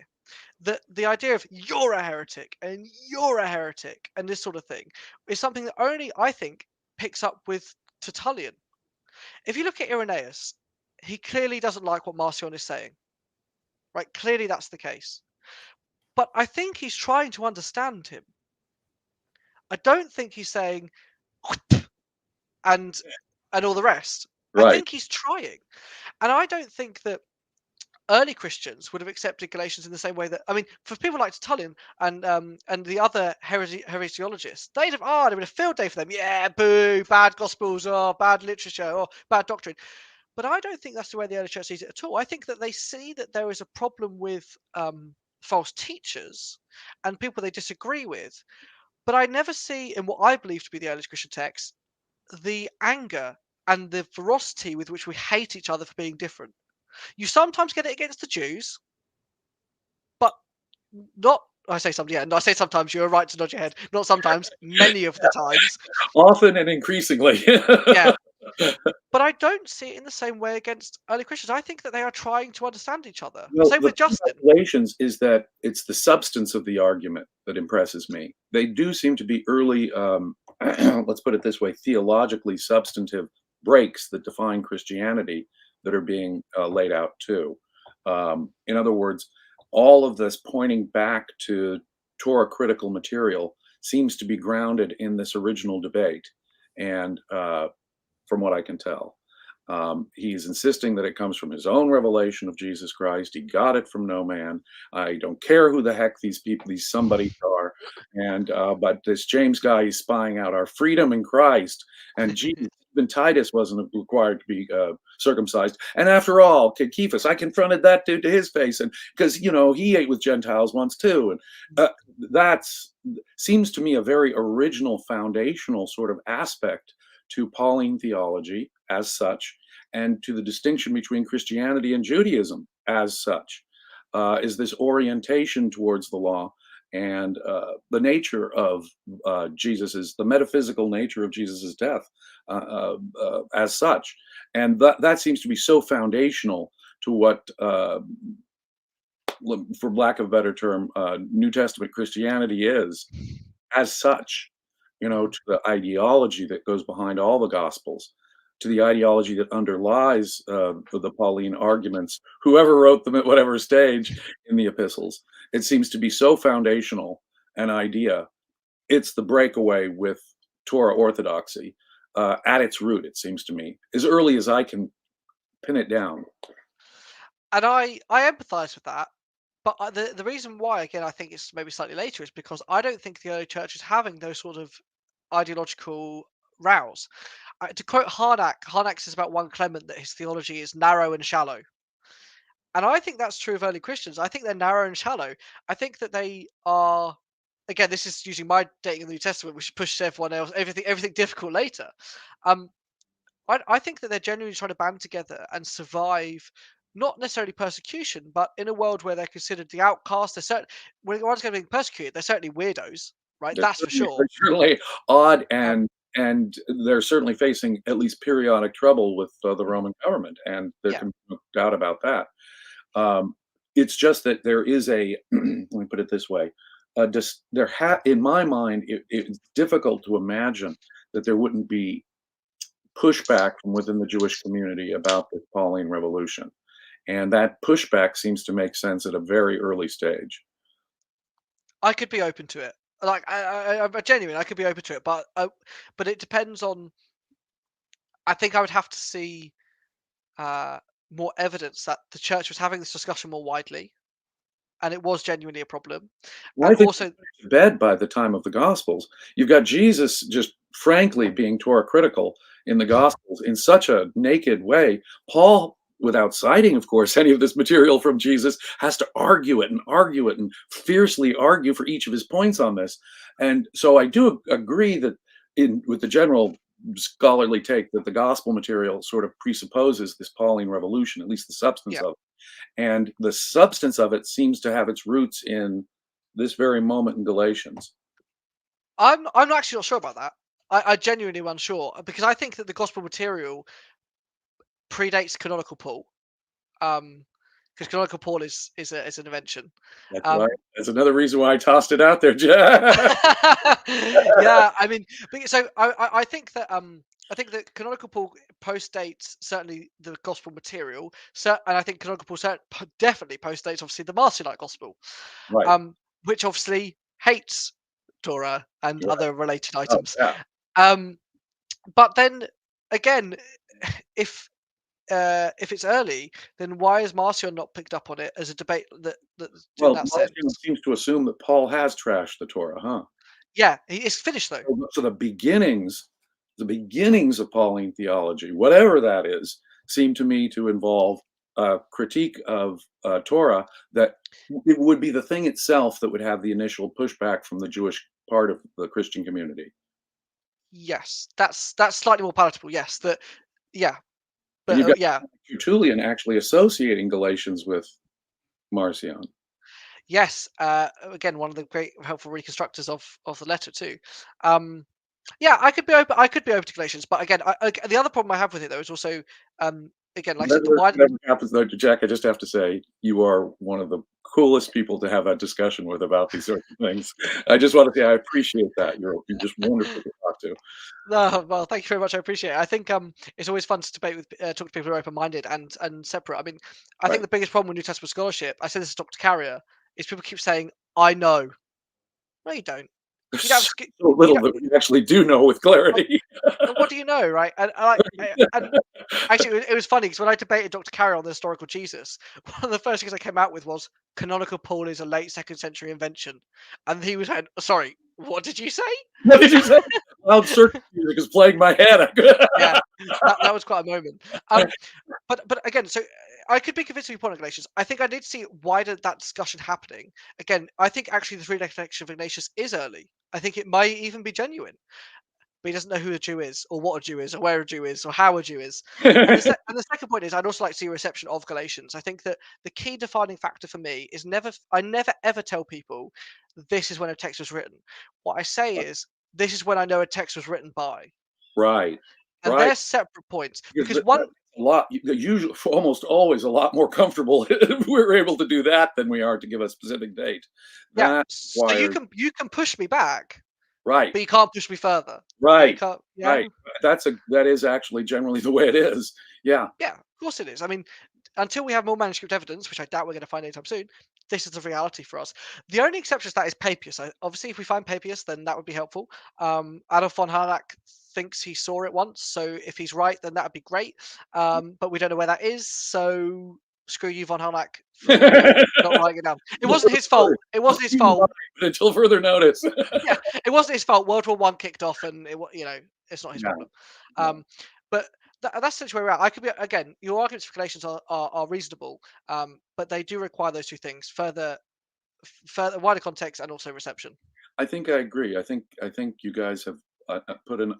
That the idea of you're a heretic and you're a heretic and this sort of thing is something that only, I think, picks up with Tertullian. If you look at Irenaeus, he clearly doesn't like what Marcion is saying. Right? Clearly that's the case. But I think he's trying to understand him. I don't think he's saying and all the rest. I Right. think he's trying. And I don't think that early Christians would have accepted Galatians in the same way that, I mean, for people like Tertullian and the other heresiologists, they'd have been a field day for them. Yeah, boo, bad gospels, or bad literature, or bad doctrine. But I don't think that's the way the early church sees it at all. I think that they see that there is a problem with false teachers and people they disagree with. But I never see in what I believe to be the early Christian text the anger and the ferocity with which we hate each other for being different. You sometimes get it against the Jews, but not. I say sometimes. Yeah, I say sometimes. You're right to nod your head. Not sometimes. Many of the times. Often and increasingly. Yeah. But I don't see it in the same way against early Christians. I think that they are trying to understand each other. Well, Same with Justin. Galatians is that it's the substance of the argument that impresses me. They do seem to be early, let's put it this way, theologically substantive breaks that define Christianity that are being laid out too. In other words, all of this pointing back to Torah critical material seems to be grounded in this original debate. And from what I can tell, he's insisting that it comes from his own revelation of Jesus Christ. He got it from no man. I don't care who the heck these people, these somebody are. And but this James guy is spying out our freedom in Christ. And Jesus, even Titus wasn't required to be circumcised. And after all, Kephas, I confronted that dude to his face, and because he ate with Gentiles once too. And that's seems to me a very original, foundational sort of aspect to Pauline theology as such, and to the distinction between Christianity and Judaism as such, is this orientation towards the law and the nature of the metaphysical nature of Jesus's death as such. And that seems to be so foundational to what, for lack of a better term, New Testament Christianity is as such. To the ideology that goes behind all the Gospels, to the ideology that underlies the Pauline arguments, whoever wrote them at whatever stage in the Epistles. It seems to be so foundational an idea. It's the breakaway with Torah orthodoxy at its root, it seems to me, as early as I can pin it down. And I empathize with that. But the reason why, again, I think it's maybe slightly later is because I don't think the early church is having those sort of ideological rows. To quote Harnack says about 1 Clement that his theology is narrow and shallow. And I think that's true of early Christians. I think they're narrow and shallow. I think that they are, again, this is using my dating in the New Testament, which pushes everyone else, everything difficult later. I think that they're genuinely trying to band together and survive, not necessarily persecution, but in a world where they're considered the outcast. When one's going to be persecuted, they're certainly weirdos, right? That's for sure. They're certainly odd and and they're certainly facing at least periodic trouble with the Roman government, and there Yeah. can be no doubt about that. Um, it's just that there is a let me put it this way. In my mind, it's difficult to imagine that there wouldn't be pushback from within the Jewish community about the Pauline revolution. And that pushback seems to make sense at a very early stage. I could be open to it. Like I'm genuine. I could be open to it, but it depends on. I think I would have to see uh, more evidence that the church was having this discussion more widely, and it was genuinely a problem. Well, And I think also, to bed by the time of the Gospels. You've got Jesus just frankly being Torah critical in the Gospels in such a naked way. Paul, without citing, of course, any of this material from Jesus, has to argue it and fiercely argue for each of his points on this. And so I do agree that with the general scholarly take that the gospel material sort of presupposes this Pauline revolution, at least the substance yeah, of it. And the substance of it seems to have its roots in this very moment in Galatians. I'm actually not sure about that. I genuinely am unsure because I think that the gospel material predates canonical Paul. Because canonical Paul is an invention. That's right. Um, That's another reason why I tossed it out there, Jack. yeah, I mean, so I think that canonical Paul postdates certainly the gospel material, and I think canonical Paul definitely postdates obviously the Marcionite gospel, Right. which obviously hates Torah and Right. other related Oh, items. yeah. Um, but then again, if if it's early, then why is Marcion not picked up on it as a debate that in Well, that Marcion sense? seems to assume that Paul has trashed the Torah, huh? Yeah, it's finished though. So the beginnings of Pauline theology, whatever that is, seem to me to involve a critique of Torah that it would be the thing itself that would have the initial pushback from the Jewish part of the Christian community. Yes, that's slightly more palatable. Yes, that yeah, And but you've got yeah, Tertullian actually associating Galatians with Marcion. yes. Again, one of the great helpful reconstructors of the letter too. Um, yeah, I could be open. I could be open to Galatians, but again, the other problem I have with it though is also again, like I said, the wider. Whatever happens though, Jack, I just have to say you are one of the coolest people to have a discussion with about these sorts of things. I just want to say I appreciate that. You're just wonderful to talk to. No, well, thank you very much. I appreciate it. I think it's always fun to debate with talk to people who are open-minded and separate. I mean, I think Right. the biggest problem with New Testament scholarship, I said this to Dr. Carrier, is people keep saying, "I know." No, you don't. You don't. There's Have, sk- so you little don't. that we actually do know with Well, clarity. what do you know, right? And actually, it was funny because when I debated Dr. Carrier on the historical Jesus, one of the first things I came out with was canonical Paul is a late second century invention, and he was like, "Sorry, what did you say?" What did you say? Loud circuit music is playing my head. Yeah, that was quite a moment. Um, but again, so I could be convinced of your point on Galatians. I think I need to see wider that discussion happening. Again, I think actually the three declaration of Ignatius is early. I think it might even be genuine, but he doesn't know who a Jew is, or what a Jew is, or where a Jew is, or how a Jew is. And the second point is, I'd also like to see a reception of Galatians. I think that the key defining factor for me is I never ever tell people this is when a text was written. What I say is this is when I know a text was written by, Right, and right. they're separate points Because because that's one. a lot. Usually, almost always, a lot more comfortable if we're able to do that than we are to give a specific date. Yeah, That so requires you can push me back, right, but you can't push me further. You right, can't, yeah, right. That is actually generally the way it is. Yeah. yeah, of course it is. I mean, until we have more manuscript evidence, which I doubt we're going to find anytime soon, this is the reality for us. The only exception to that is Papias. Obviously, if we find Papias, then that would be helpful. Adolf von Harnack thinks he saw it once, so if he's right, then that would be great. But we don't know where that is, so screw you, von Harnack, for not writing it down. It wasn't his fault. It wasn't his fault. Until further notice. Yeah, it wasn't his fault. World War One kicked off, and it's not his No, problem. no. But that's essentially where we're at. I could be again. Your arguments for Galatians are reasonable, but they do require those two things: further wider context and also reception. I think I agree. I think you guys have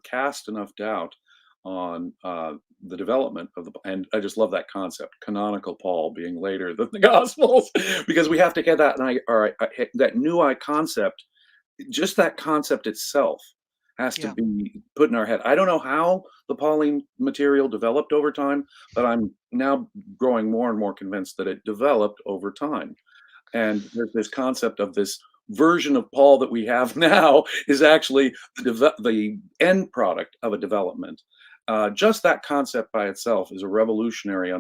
cast enough doubt on the development of and I just love that concept, canonical Paul being later than the Gospels, because we have to get that. And that new concept, just that concept itself, has to Yeah. be put in our head. I don't know how the Pauline material developed over time, but I'm now growing more and more convinced that it developed over time. And there's this concept of this version of Paul that we have now is actually the end product of a development. Just that concept by itself is a revolutionary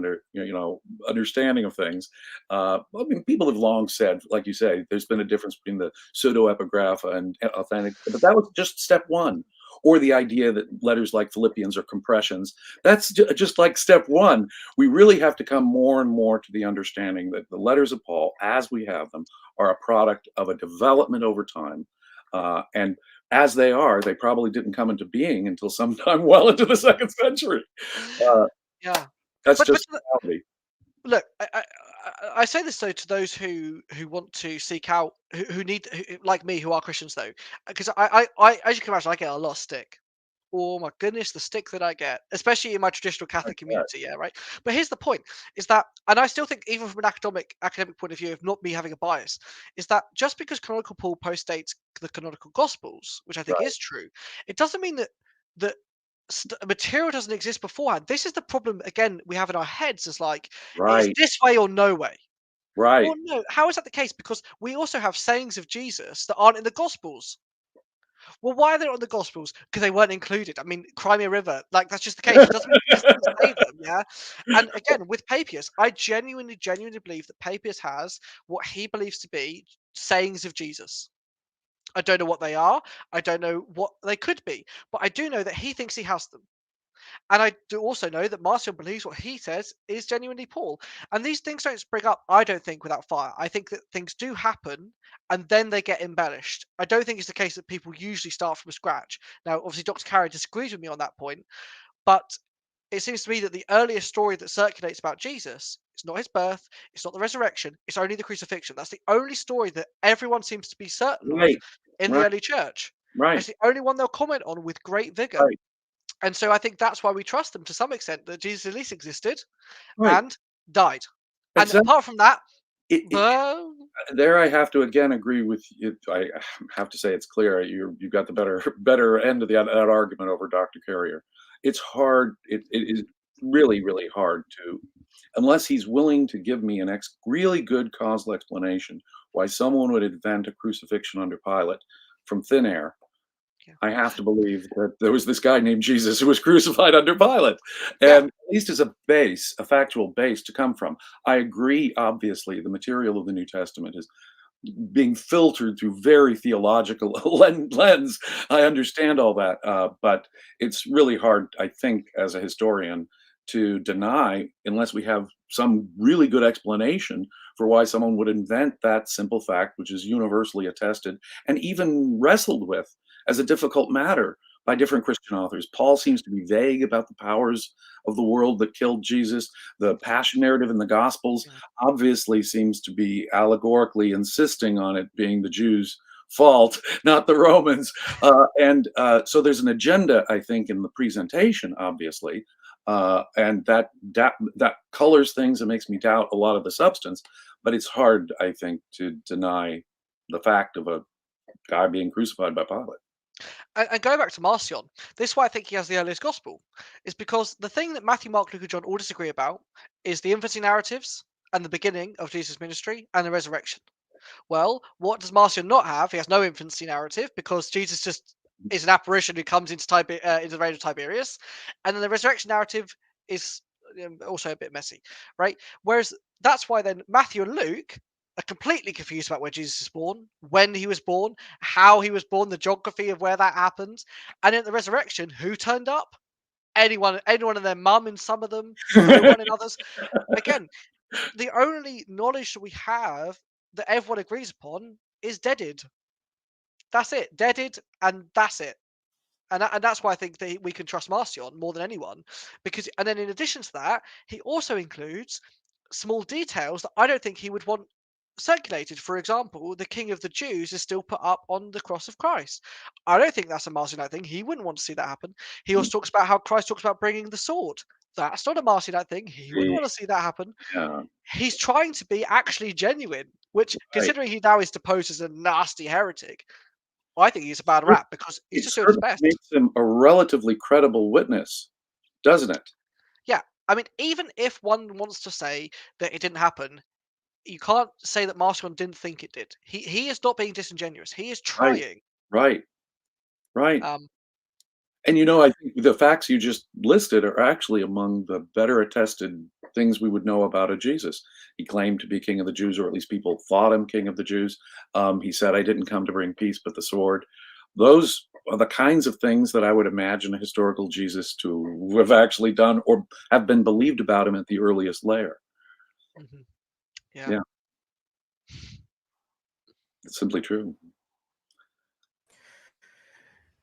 understanding of things. I mean, people have long said, like you say, there's been a difference between the pseudo-epigrapha and authentic, but that was just step one. Or the idea that letters like Philippians are compressions. That's just like step one. We really have to come more and more to the understanding that the letters of Paul, as we have them, are a product of a development over time. And as they are, they probably didn't come into being until sometime well into the second century. Uh, Yeah. that's But just reality. look, I say this though to those who want to seek out who need like me who are Christians though, because I as you can imagine I get a lot of stick. Oh my goodness, the stick that I get, especially in my traditional Catholic community, yeah, right. But here's the point: is that, and I still think, even from an academic point of view, of not me having a bias, is that just because Canonical Paul postdates the Canonical Gospels, which I think Right, is true, it doesn't mean that material doesn't exist beforehand. This is the problem again we have in our heads, is like it's right, this way or no way. Well, right, no, how is that the case? Because we also have sayings of Jesus that aren't in the Gospels. Well, why are they not in the Gospels? Because they weren't included. I mean, Crimea River, like that's just the case. It doesn't mean Jesus didn't say them, yeah. And again, with Papias, I genuinely believe that Papias has what he believes to be sayings of Jesus. I don't know what they are. I don't know what they could be, but I do know that he thinks he has them. And I do also know that Marcion believes what he says is genuinely Paul. And these things don't spring up, I don't think, without fire. I think that things do happen and then they get embellished. I don't think it's the case that people usually start from scratch. Now, obviously, Dr. Carey disagrees with me on that point, but it seems to me that the earliest story that circulates about Jesus is not his birth, it's not the resurrection, it's only the crucifixion. That's the only story that everyone seems to be certain of right, in the right, early church. right, It's the only one they'll comment on with great vigor. right, And so I think that's why we trust them to some extent, that Jesus at least existed right. and died. And Exactly. apart from that, It, well, there I have to again agree with you. I have to say it's clear you got the better end of that argument over Dr. Carrier. It's hard. It is really hard to, unless he's willing to give me an really good causal explanation why someone would invent a crucifixion under Pilate from thin air. yeah, I have to believe that there was this guy named Jesus who was crucified under Pilate, yeah, and at least as a base, a factual base to come from. I agree. Obviously, the material of the New Testament is being filtered through very theological lens. I understand all that, but it's really hard, I think, as a historian, to deny unless we have some really good explanation for why someone would invent that simple fact, which is universally attested and even wrestled with as a difficult matter by different Christian authors. Paul seems to be vague about the powers of the world that killed Jesus. The passion narrative in the Gospels yeah, obviously seems to be allegorically insisting on it being the Jews' fault, not the Romans. So there's an agenda, I think, in the presentation, obviously, and that colors things and makes me doubt a lot of the substance. But it's hard, I think, to deny the fact of a guy being crucified by Pilate. and going back to Marcion, this is why I think he has the earliest gospel, is because the thing that Matthew, Mark, Luke, and John all disagree about is the infancy narratives and the beginning of Jesus' ministry and the resurrection. Well, what does Marcion not have? He has no infancy narrative because Jesus just is an apparition who comes into the reign of Tiberius, and then the resurrection narrative is also a bit messy, right? Whereas that's why then Matthew and Luke are completely confused about where Jesus is born, when he was born, how he was born, the geography of where that happened, and at the resurrection, who turned up? Anyone and their mum in some of them, no one in others. Again, the only knowledge that we have that everyone agrees upon is deaded. That's it, deaded, and that's it. And that's why I think that we can trust Marcion more than anyone, because and then in addition to that, he also includes small details that I don't think he would want circulated. For example, the King of the Jews is still put up on the cross of Christ. I don't think that's a Marcionite thing. He wouldn't want to see that happen. He also talks about how Christ talks about bringing the sword. That's not a Marcionite thing. He wouldn't The- want to see that happen. yeah, He's trying to be actually genuine, which, right. considering he now is deposed as a nasty heretic, I think he's a bad rap because he's It just doing his certainly best. makes him a relatively credible witness, doesn't it? Yeah, I mean, even if one wants to say that it didn't happen, you can't say that Marcion didn't think it did. He is not being disingenuous. He is Right, trying. right, right. Um, And, I think the facts you just listed are actually among the better attested things we would know about a Jesus. He claimed to be king of the Jews, or at least people thought him king of the Jews. He said, "I didn't come to bring peace, but the sword." Those are the kinds of things that I would imagine a historical Jesus to have actually done or have been believed about him at the earliest layer. mhm, yeah. Yeah, it's simply true.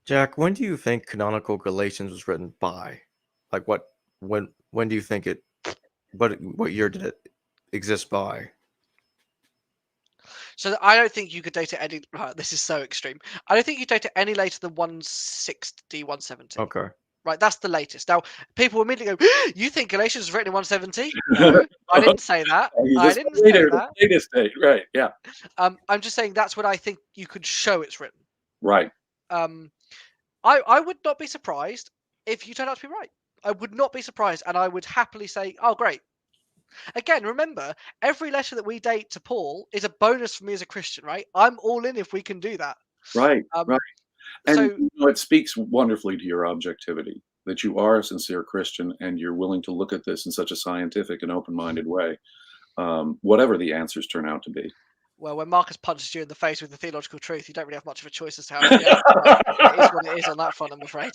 Jack, when do you think canonical Galatians was written by? Like when do you think it what year did it exist by? So I don't think you could date it any. Right, this is so extreme. I don't think you date it any later than 160, 170. Okay. Right, that's the latest. Now, people will immediately go, "You think Galatians was written in 170?" No, I didn't say that. You I just didn't say later, the that. latest date, right? Yeah, I'm just saying that's what I think you could show it's written. right, Um, I would not be surprised if you turn out to be right. I would not be surprised, and I would happily say, "Oh, great." Again, remember, every letter that we date to Paul is a bonus for me as a Christian, right? I'm all in if we can do that. right, right. Um, And so it speaks wonderfully to your objectivity that you are a sincere Christian and you're willing to look at this in such a scientific and open-minded way, whatever the answers turn out to be. well, when Marcus punches you in the face with the theological truth, you don't really have much of a choice as to how to react. But it is what it is on that front, I'm afraid.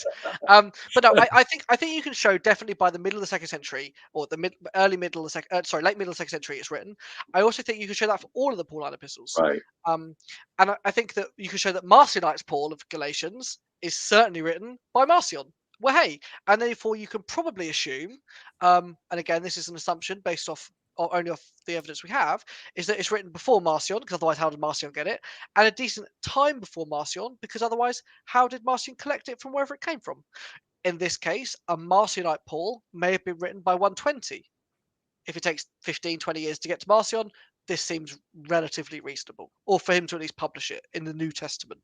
But no, I think you can show definitely by the middle of the second century, or the early middle of the second, sorry, late middle of the second century, it's written. I also think you can show that for all of the Pauline epistles. Right, Um, and I think that you can show that Marcionite's Paul of Galatians is certainly written by Marcion. Well, hey, and therefore you can probably assume, and again, this is an assumption based off or only off the evidence we have, is that it's written before Marcion, because otherwise, how did Marcion get it? And a decent time before Marcion, because otherwise, how did Marcion collect it from wherever it came from? In this case, a Marcionite Paul may have been written by 120. If it takes 15, 20 years to get to Marcion, this seems relatively reasonable, or for him to at least publish it in the New Testament.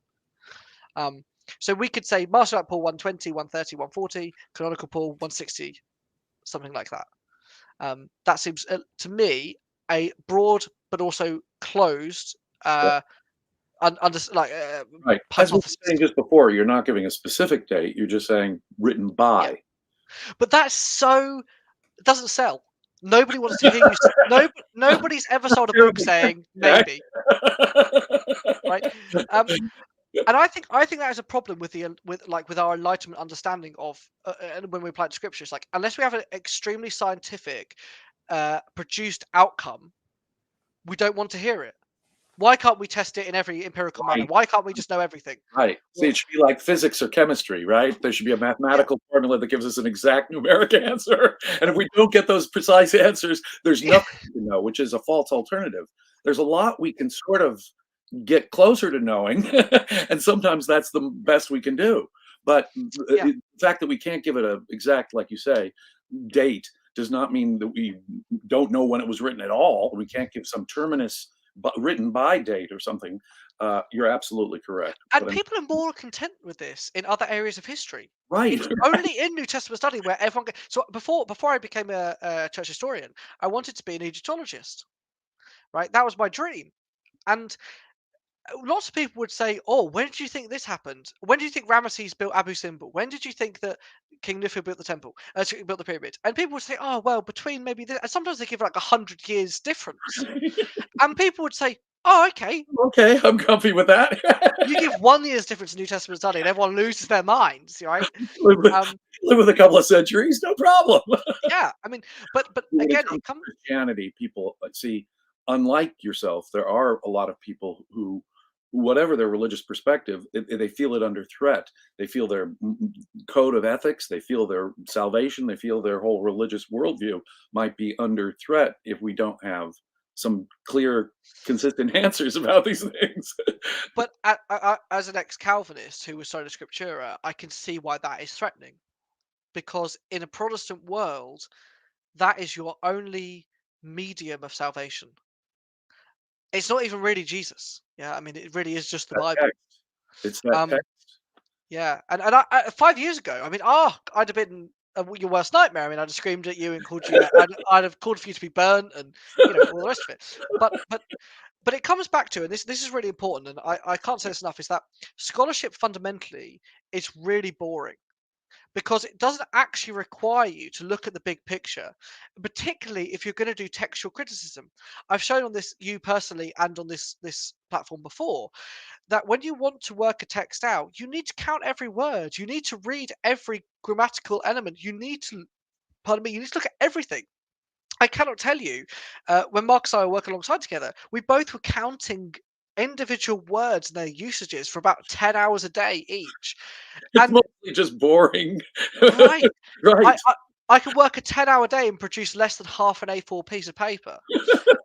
Um, so we could say Marcionite Paul 120, 130, 140, Canonical Paul 160, something like that. That seems to me a broad but also closed right, like right. As we were hypothesis. saying just before, you're not giving a specific date, you're just saying written Yeah, by. but that's so it doesn't sell. Nobody wants to hear you. No, nobody's ever sold a book saying Yeah. maybe, right? Um, and I think that is a problem with with our Enlightenment understanding of and when we apply it to Scripture. It's like unless we have an extremely scientific produced outcome, we don't want to hear it. Why can't we test it in every empirical manner? Right, Why can't we just know everything? right. See, Well, it should be like physics or chemistry, right? There should be a yeah, mathematical formula that gives us an exact numeric answer. And if we don't get those precise answers, there's yeah, nothing to know, which is a false alternative. There's a lot we can sort of get closer to knowing, and sometimes that's the best we can do. But yeah. the fact that we can't give it a exact, like you say, date does not mean that we don't know when it was written at all. We can't give some terminus but written by date or something. You're absolutely correct. And But I'm people are more content with this in other areas of history. right. It's only in New Testament study where everyone. So before I became a church historian, I wanted to be an Egyptologist. Right, that was my dream. And lots of people would say, "Oh, when did you think this happened? When did you think Ramesses built Abu Simbel? When did you think that King Khufu built the temple, built the pyramid?" And people would say, "Oh, well, between maybe this," and sometimes they give like 100 years difference. And people would say, "Oh, okay." Okay, I'm comfy with that. You give 1 year's difference in New Testament study, and everyone loses their minds, right? live, with, Um, live with a couple of centuries, no problem. yeah, I mean, but When it again, comes it comes. to Christianity, people see, unlike yourself, there are a lot of people who, whatever their religious perspective, they feel it under threat. They feel their code of ethics, they feel their salvation, they feel their whole religious worldview might be under threat if we don't have some clear, consistent answers about these things. But as an ex-Calvinist who was sola scriptura, I can see why that is threatening because in a Protestant world, that is your only medium of salvation. It's not even really Jesus. Yeah, I mean, it really is just the That Bible. text. It's that Um, text. yeah, and I 5 years ago, I mean, I'd have been your worst nightmare. I mean, I'd have screamed at you and called you. I'd have called for you to be burnt, and all the rest of it. But it comes back to, and this is really important, and I can't say this enough, is that scholarship fundamentally is really boring because it doesn't actually require you to look at the big picture, particularly if you're going to do textual criticism. I've shown on this, you personally, and on this platform before, that when you want to work a text out, you need to count every word. You need to read every grammatical element. You need to, pardon me, you need to look at everything. I cannot tell you, when Mark and I were working alongside together, we both were counting individual words and their usages for about 10 hours a day each. It's And mostly just boring. right, I, Right. I, I can work a 10-hour day and produce less than half an A4 piece of paper.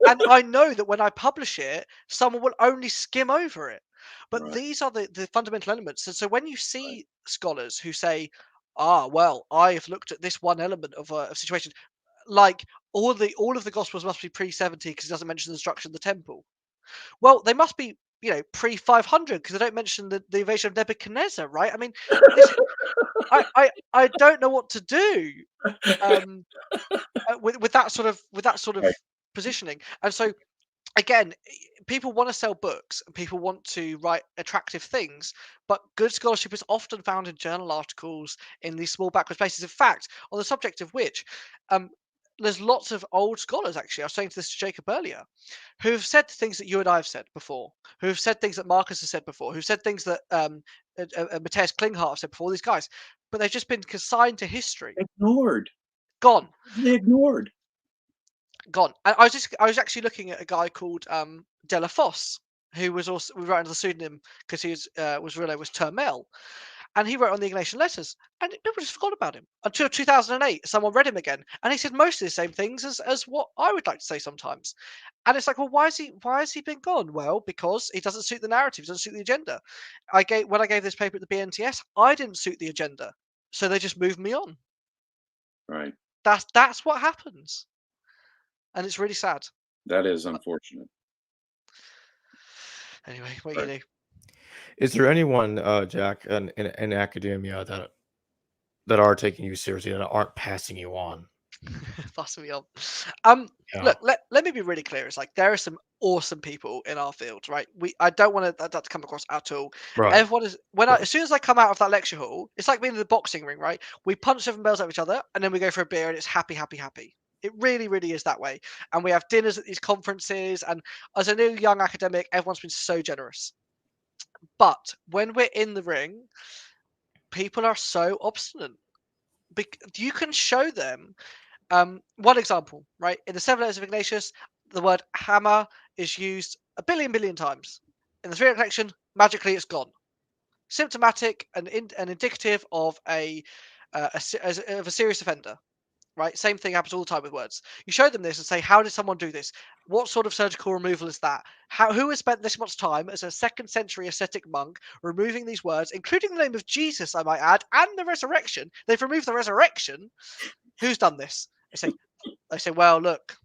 And I know that when I publish it, someone will only skim over it. But Right. these are the fundamental elements. And so when you see scholars who say, well, I have looked at this one element of a situation, like all of the gospels must be pre-70 because it doesn't mention the destruction of the temple. Well, they must be, pre-500 because they don't mention the invasion of Nebuchadnezzar, right? I mean, this I don't know what to do um, with that sort of Right. positioning. And so again, people want to sell books and people want to write attractive things, but good scholarship is often found in journal articles in these small backward spaces. In fact, on the subject of which, um, there's lots of old scholars, actually, I was saying this to Jacob earlier, who have said things that you and I have said before, who have said things that Marcus has said before, who've said things that Matthias Klinghardt have said before, these guys, but they've just been consigned to history, Ignored. gone. They ignored. Gone. And I was actually looking at a guy called Della Fosse, who was also we wrote under the pseudonym because he was real name was Termel, and he wrote on the Ignatian letters, and people just forgot about him until 2008. Someone read him again, and he said most of the same things as what I would like to say sometimes. And it's like, well, why has he been gone? Well, because he doesn't suit the narrative, doesn't suit the agenda. When I gave this paper at the BNTS, I didn't suit the agenda, so they just moved me on. Right. That's what happens, and it's really sad. That is unfortunate. Anyway, what Right. you do? Is there anyone, Jack, in academia that are taking you seriously and aren't passing you on? Passing me on. Yeah. Look, let me be really clear. It's like there are some awesome people in our field, right? I don't want that to come across at all. Right. Everyone is as soon as I come out of that lecture hall, it's like being in the boxing ring, right? We punch 7 bells at each other, and then we go for a beer, and it's happy, happy, happy. It really, really is that way. And we have dinners at these conferences, and as a new young academic, everyone's been so generous. But when we're in the ring, people are so obstinate. You can show them. One example, right? In the Serverless of Ignatius, the word hammer is used a billion times. In the three collection, magically it's gone. Symptomatic and indicative of of a serious offender, right? Same thing happens all the time with words. You show them this and say, how did someone do this? What sort of surgical removal is that? Who has spent this much time as a second century ascetic monk removing these words, including the name of Jesus, I might add, and the resurrection? They've removed the resurrection. Who's done this? They say, well, look,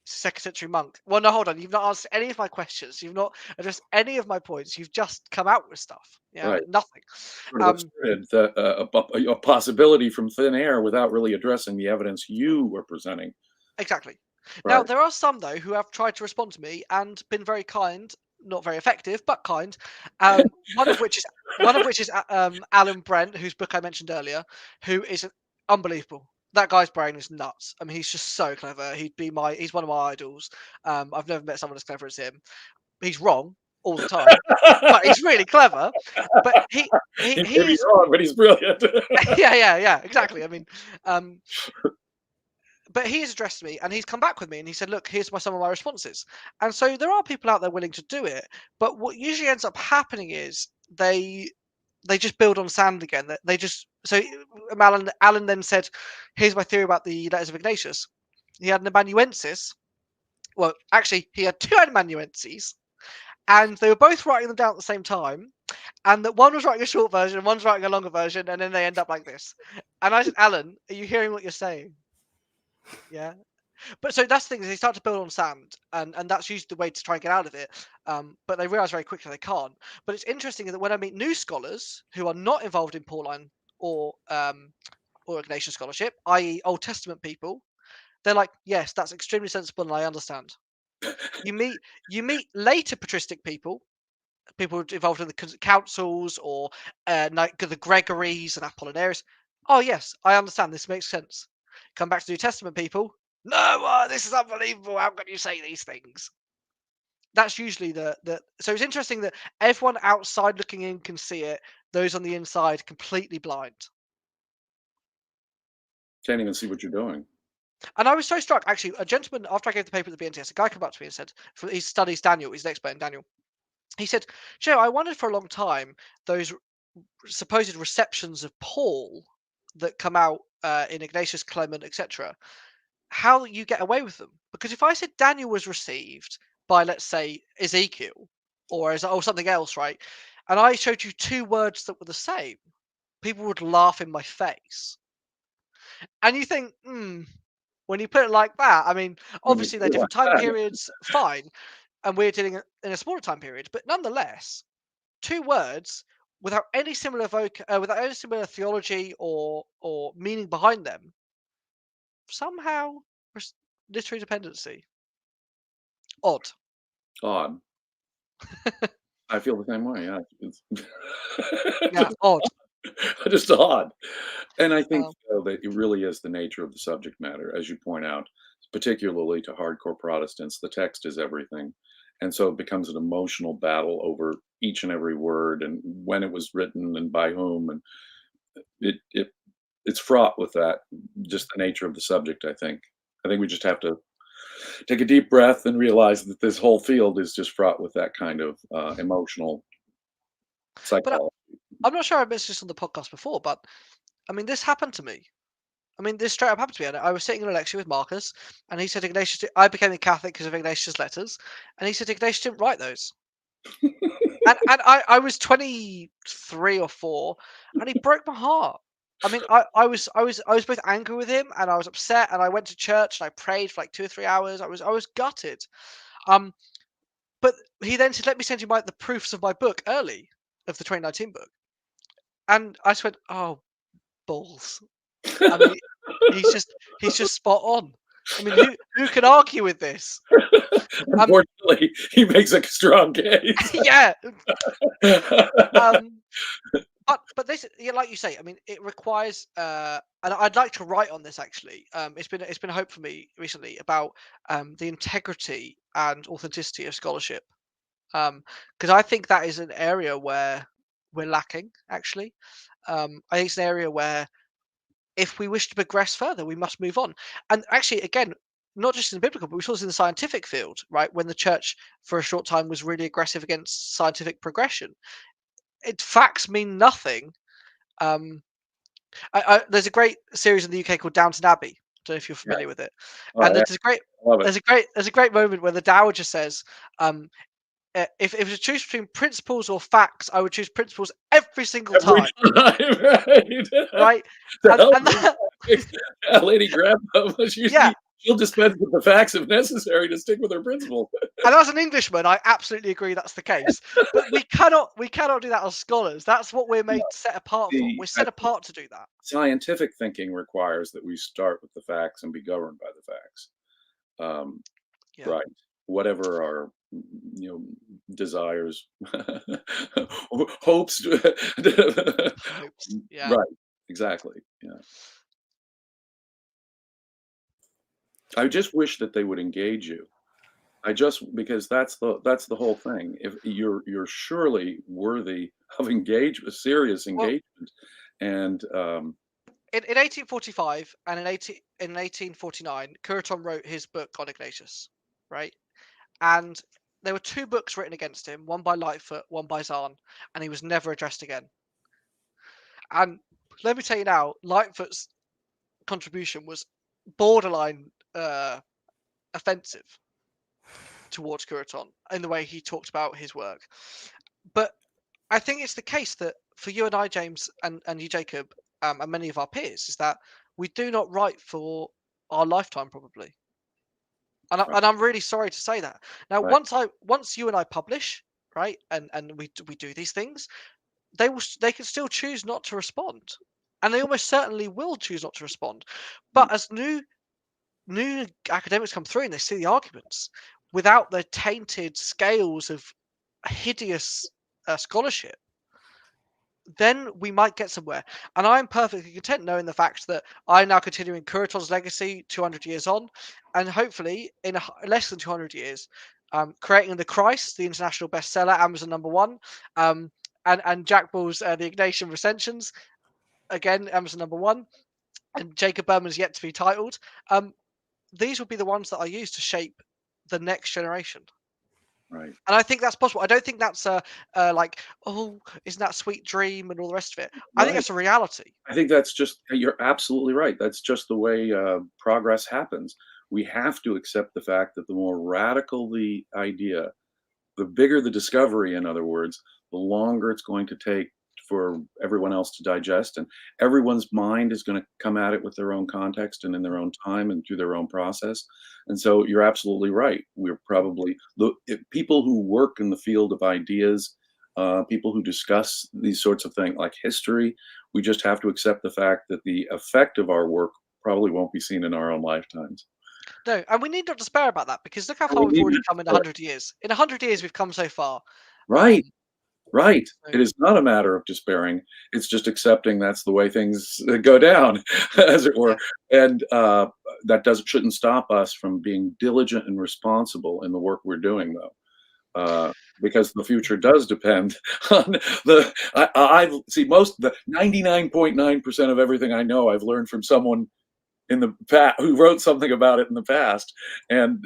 it's a second century monk. Well, no, hold on. You've not answered any of my questions. You've not addressed any of my points. You've just come out with stuff. Yeah, Right. nothing. Sort of asserted a possibility from thin air without really addressing the evidence you were presenting. Exactly. Now, Right. there are some, though, who have tried to respond to me and been very kind, not very effective, but kind. One of which is Alan Brent, whose book I mentioned earlier, who is unbelievable. That guy's brain is nuts. I mean, he's just so clever. He's one of my idols. I've never met someone as clever as him. He's wrong all the time, but he's really clever. But he He he, may he be is wrong, but he's brilliant. yeah, exactly. I mean, um, but he has addressed me and he's come back with me and he said, look, here's some of my responses. And so there are people out there willing to do it, but what usually ends up happening is they just build on sand again. They just so Alan then said, here's my theory about the letters of Ignatius. He had an amanuensis. Well, actually, he had two amanuenses, and they were both writing them down at the same time. And that one was writing a short version, and one's writing a longer version, and then they end up like this. And I said, Alan, are you hearing what you're saying? Yeah. But so that's the thing, is they start to build on sand, and that's usually the way to try and get out of it. But they realize very quickly they can't. But it's interesting that when I meet new scholars who are not involved in Pauline or Ignatian scholarship, i.e., Old Testament people, they're like, yes, that's extremely sensible, and I understand. You meet later patristic people involved in the councils, or like the Gregories and Apollinaris. Oh yes, I understand. This makes sense. Come back to New Testament people. No, this is unbelievable. How can you say these things? That's usually the. So it's interesting that everyone outside looking in can see it. Those on the inside completely blind. Can't even see what you're doing. And I was so struck, actually. A gentleman, after I gave the paper at the BNTS, a guy came up to me and said, he studies Daniel. He's an expert in Daniel. He said, Joe, I wondered for a long time those supposed receptions of Paul that come out in Ignatius, Clement, etc., how you get away with them. Because if I said Daniel was received by, let's say, Ezekiel or something else, right, and I showed you two words that were the same, people would laugh in my face. And you think, when you put it like that, I mean, When you obviously put they're it like different time that, periods, fine, and we're dealing in a smaller time period, but nonetheless, two words without any similar without any similar theology or meaning behind them, somehow literary dependency. Odd. odd. I feel the same way. Yeah, it's Yeah, odd. just odd. And I think Um, that it really is the nature of the subject matter, as you point out, particularly to hardcore Protestants. The text is everything, and so it becomes an emotional battle over each and every word and when it was written and by whom, and it's fraught with that. Just the nature of the subject. I think we just have to take a deep breath and realize that this whole field is just fraught with that kind of emotional but psychology. I'm not sure I mentioned this on the podcast before, but I mean, this happened to me. I mean, this straight up happened to me. And I was sitting in a lecture with Marcus, and he said Ignatius. I became a Catholic because of Ignatius' letters, and he said Ignatius didn't write those. And I was 23 or 4, and he broke my heart. I mean, I was both angry with him, and I was upset, and I went to church and I prayed for like 2 or 3 hours. I was gutted. Um, but he then said, "Let me send you the proofs of my book early, of the 2019 book." And I just went, "Oh, balls." I mean, he's just spot on. I mean, who can argue with this? Um, Unfortunately, he makes a strong case. yeah. Um, but this, yeah, like you say, I mean, it requires, and I'd like to write on this actually. It's been a hope for me recently about the integrity and authenticity of scholarship, because I think that is an area where we're lacking actually. I think it's an area where if we wish to progress further, we must move on. And actually, again, not just in the biblical, but we saw this in the scientific field, right? When the church, for a short time, was really aggressive against scientific progression. Facts mean nothing. Um, there's a great series in the UK called Downton Abbey. I don't know if you're Yeah. familiar with it. Oh, And yeah, there's a great, I love it. there's a great moment where the Dowager says, if it was a choice between principles or facts, I would choose principles every single Every time, time, right? right? To And help and that, Lady Grandpa, yeah. she'll dispense with the facts if necessary to stick with her principle. And as an Englishman, I absolutely agree that's the case. But we cannot do that as scholars. That's what we're made set apart for. We're I set think apart to do that. scientific thinking requires that we start with the facts and be governed by the facts. Um, Yeah. right. Whatever our desires, hopes. Hopes. Yeah. Right. Exactly. Yeah. I just wish that they would engage you. Because that's the whole thing. If you're surely worthy of engagement, serious Well, engagement, and in 1845 and in 1849, Curiton wrote his book on Ignatius, right? And there were two books written against him, one by Lightfoot, one by Zahn, and he was never addressed again. And let me tell you now, Lightfoot's contribution was borderline offensive towards Curiton in the way he talked about his work. But I think it's the case that for you and I, James, and you, Jacob, and many of our peers, is that we do not write for our lifetime, probably. And I'm really sorry to say that. Now, Right. once you and I publish, right, and we do these things, they can still choose not to respond, and they almost certainly will choose not to respond. But as new academics come through and they see the arguments without the tainted scales of hideous scholarship, then we might get somewhere. And I'm perfectly content knowing the fact that I'm now continuing Curator's legacy 200 years on, and hopefully in less than 200 years, creating the Christ, the international bestseller, Amazon #1, and Jack Ball's the Ignatian Recensions, again Amazon #1, and Jacob Berman's yet to be titled. These will be the ones that I use to shape the next generation. Right. And I think that's possible. I don't think that's like, oh, isn't that sweet dream and all the rest of it. I think Right. that's a reality. I think that's just, you're absolutely right. That's just the way progress happens. We have to accept the fact that the more radical the idea, the bigger the discovery, in other words, the longer it's going to take for everyone else to digest. And everyone's mind is going to come at it with their own context and in their own time and through their own process. And so you're absolutely right. We're probably people who work in the field of ideas, people who discuss these sorts of things like history. We just have to accept the fact that the effect of our work probably won't be seen in our own lifetimes. No, and we need not despair about that, because look how And far we we've need already to come in despair. 100 years. In 100 years, we've come so far. Right. Right. So- It is not a matter of despairing. It's just accepting that's the way things go down, as it were. Yeah. And that shouldn't stop us from being diligent and responsible in the work we're doing, though, because the future does depend on the. I see the 99.9% of everything I know I've learned from someone in the past who wrote something about it in the past, and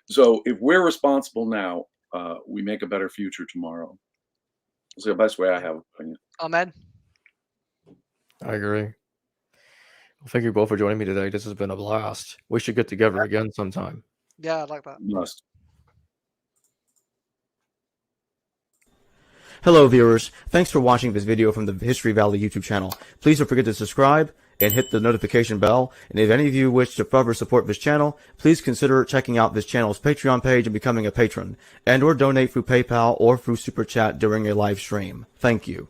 so if we're responsible now, we make a better future tomorrow. It's the best way I have of putting it. Amen. I agree. Well, thank you both for joining me today. This has been a blast. We should get together again sometime. Yeah, I like that. Must. Hello, viewers. Thanks for watching this video from the History Valley YouTube channel. Please don't forget to subscribe and hit the notification bell. And if any of you wish to further support this channel, please consider checking out this channel's Patreon page and becoming a patron, and or donate through PayPal or through Super Chat during a live stream. Thank you.